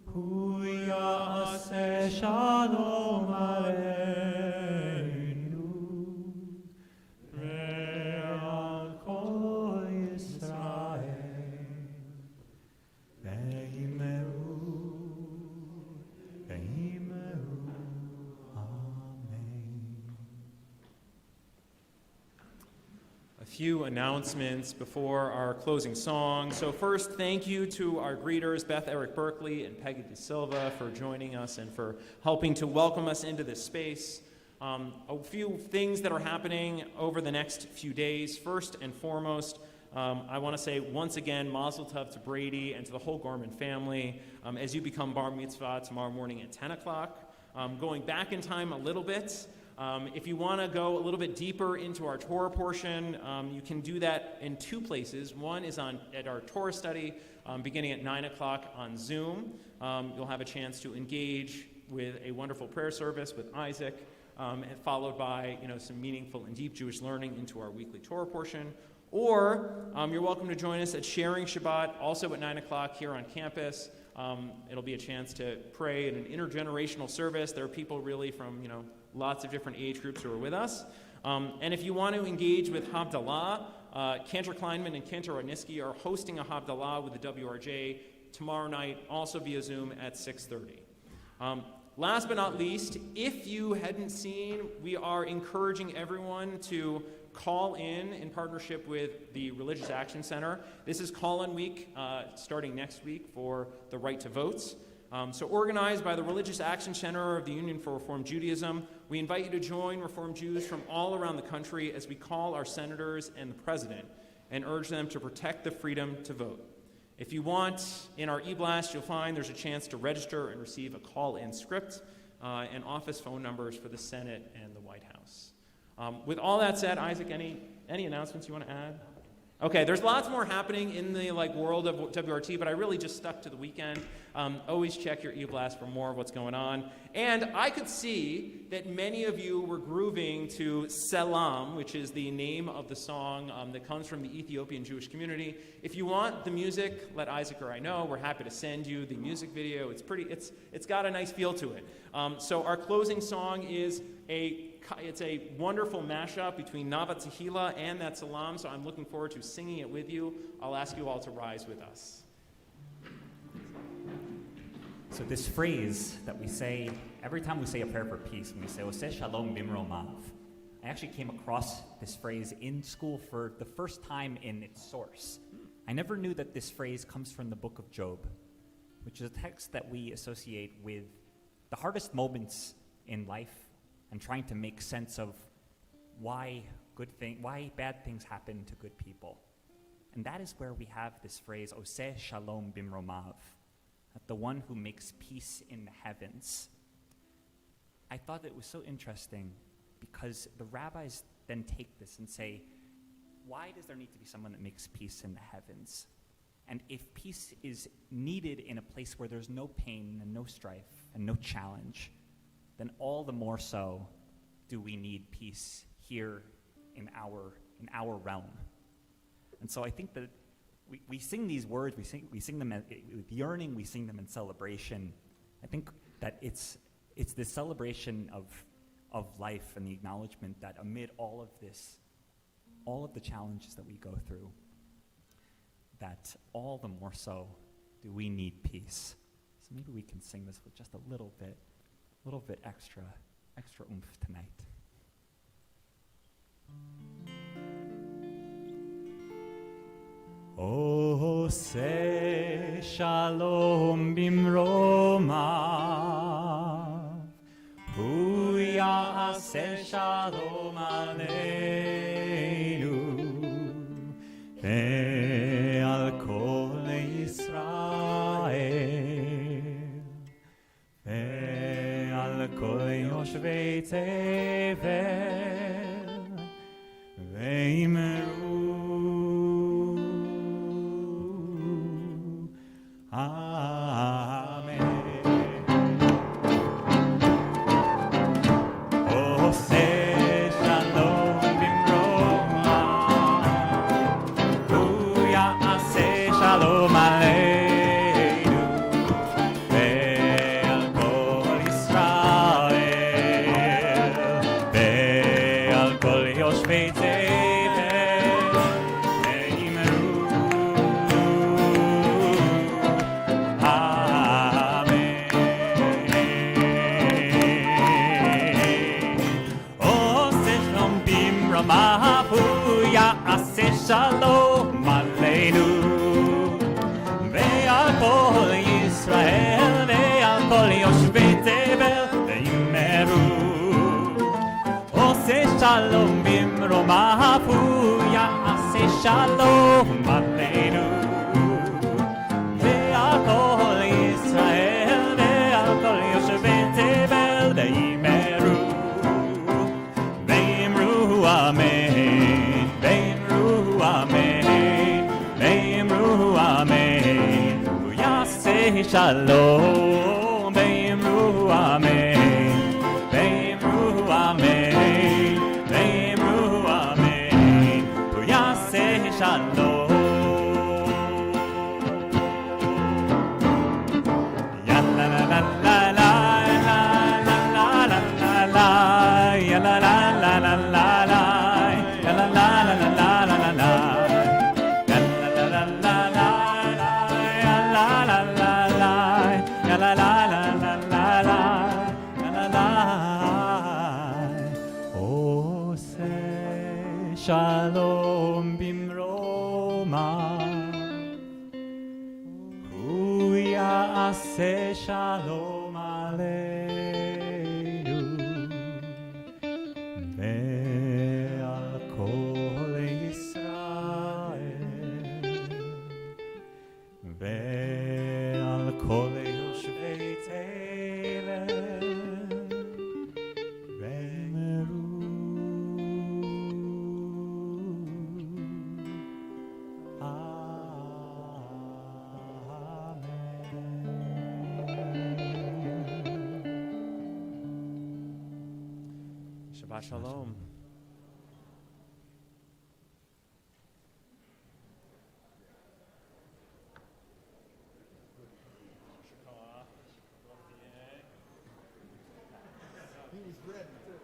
hu ya'aseh shalom aleinu, ve'al kol Yisrael, ve'imeru. Few announcements before our closing song. So first, thank you to our greeters, Beth Eric Berkeley and Peggy De Silva, for joining us and for helping to welcome us into this space. A few things that are happening over the next few days. First and foremost, I want to say once again, Mazel Tov to Brady and to the whole Gorman family as you become Bar Mitzvah tomorrow morning at 10 o'clock. Going back in time a little bit, if you want to go a little bit deeper into our Torah portion, you can do that in two places. One is at our Torah study beginning at 9 o'clock on Zoom. You'll have a chance to engage with a wonderful prayer service with Isaac, and followed by some meaningful and deep Jewish learning into our weekly Torah portion. Or you're welcome to join us at Sharing Shabbat, also at 9 o'clock here on campus. It'll be a chance to pray in an intergenerational service. There are people really from lots of different age groups who are with us. And if you want to engage with Havdalah, Cantor Kleinman and Cantor Rodniski are hosting a Havdalah with the WRJ tomorrow night, also via Zoom at 6:30. Last but not least, if you hadn't seen, we are encouraging everyone to call in partnership with the Religious Action Center. This is call-in week starting next week for the right to vote. So organized by the Religious Action Center of the Union for Reform Judaism, we invite you to join Reform Jews from all around the country as we call our senators and the president and urge them to protect the freedom to vote. If you want, in our e-blast, you'll find there's a chance to register and receive a call-in script and office phone numbers for the Senate and the White House. With all that said, Isaac, any announcements you want to add? Okay, there's lots more happening in the world of WRT, but I really just stuck to the weekend. Always check your e-blast for more of what's going on. And I could see that many of you were grooving to Selam, which is the name of the song that comes from the Ethiopian Jewish community. If you want the music, let Isaac or I know. We're happy to send you the music video. It's got a nice feel to it. So our closing song is it's a wonderful mashup between Nava Tehillah and that Salam, so I'm looking forward to singing it with you. I'll ask you all to rise with us. So this phrase that we say every time we say a prayer for peace, when we say Oseh Shalom Bimromav, I actually came across this phrase in school for the first time in its source. I never knew that this phrase comes from the book of Job, which is a text that we associate with the hardest moments in life and trying to make sense of why bad things happen to good people. And that is where we have this phrase, Oseh Shalom Bimromav, that the one who makes peace in the heavens. I thought it was so interesting because the rabbis then take this and say, why does there need to be someone that makes peace in the heavens? And if peace is needed in a place where there's no pain and no strife and no challenge, then all the more so do we need peace here in our realm. And so I think that we sing these words, we sing them with yearning, we sing them in celebration. I think that it's this celebration of life and the acknowledgement that amid all of this, all of the challenges that we go through, that all the more so do we need peace. So maybe we can sing this with just a little bit extra oomph tonight. Oseh Shalom Bimromav, Hu Ya'aseh Shalom Aleinu, Ve'al Kol Yisrael, Ve'al Kol Yoshvei Tevel, Ve'imru Amen. Oseh Shalom Bimromav, Hu Ya'aseh Shalom Aleinu, Ve'al Kol Yisrael, Ve'al Kol Yoshvei Tevel, Ve'imru Shalom Aleinu, Ve'al Kol Yisrael, Ve'al Kol Yoshvei Tevel, Ve'imeru. Oseh Shalom Bimromav, Hu Ya'aseh Shalom Aleinu, Ve'al Kol Yisrael, Ve'al Kol Yoshvei Tevel, Ve'imeru. Ve'imru Amen. Amen, Ve'imru Amen, Hu Ya'aseh Shalom, Ve'imru Amen, Ve'imru Amen, Ve'imru Amen, Hu Ya'aseh Shalom. Ya la la la la la la la la la la, ya la la la la la la, ya la la la la la. Shalom Bimromav, Hu Ya'aseh Shalom Aleinu, Ve'al Kol Yisrael, Ve'al Kol Yoshvei Tevel, Ve'imeru. Shabbat Shalom. He was ready too.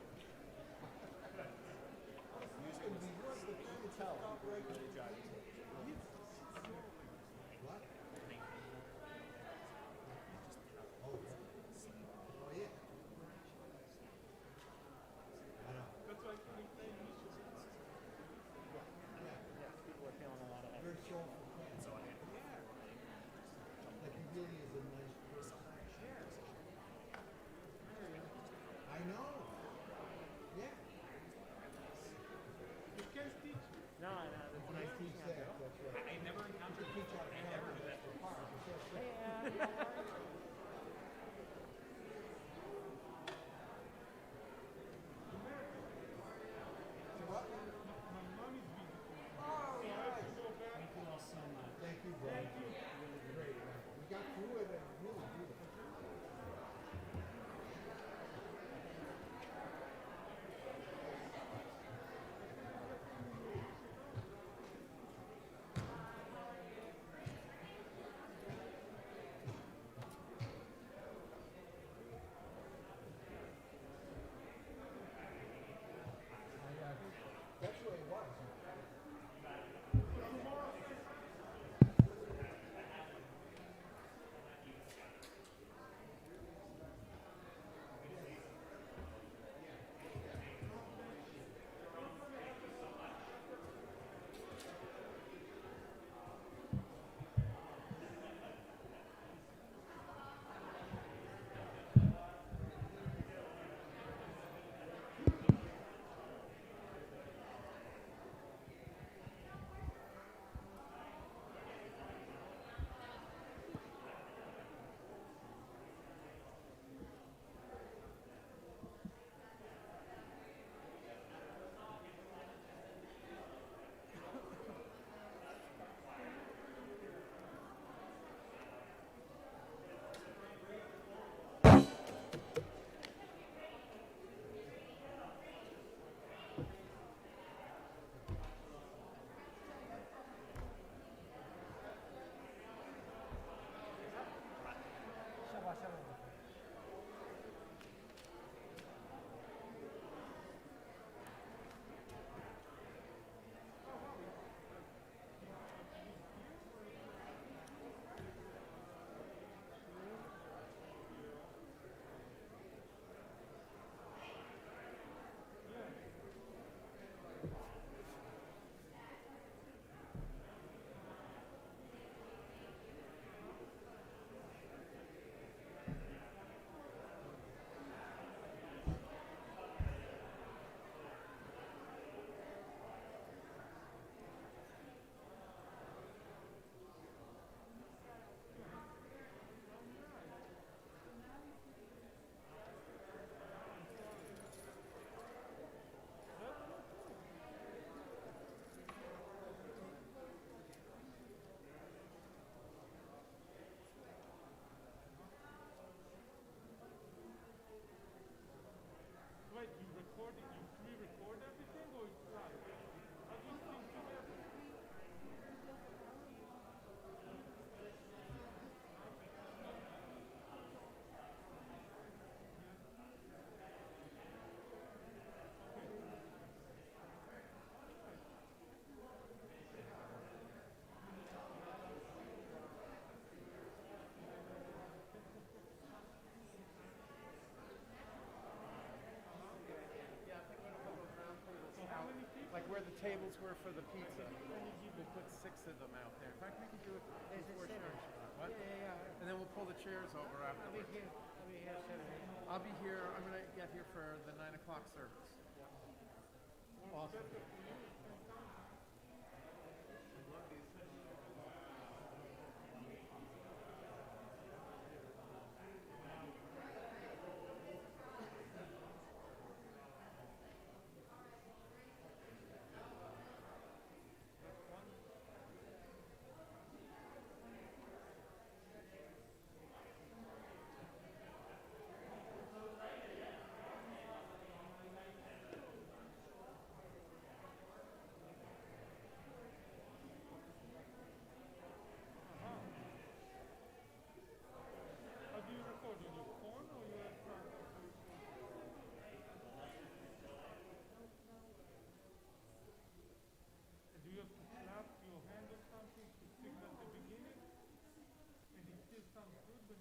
That's why I couldn't like where the tables were for the pizza. We'll put 6 of them out there. In fact, we can do it before church. What? Yeah. And then we'll pull the chairs over afterwards. I'll be here. I'm going to get here for the 9 o'clock service. Awesome. How do you record? On your phone or your phone? Do you have to clap your hand or something to signal the beginning? And it still sounds good, but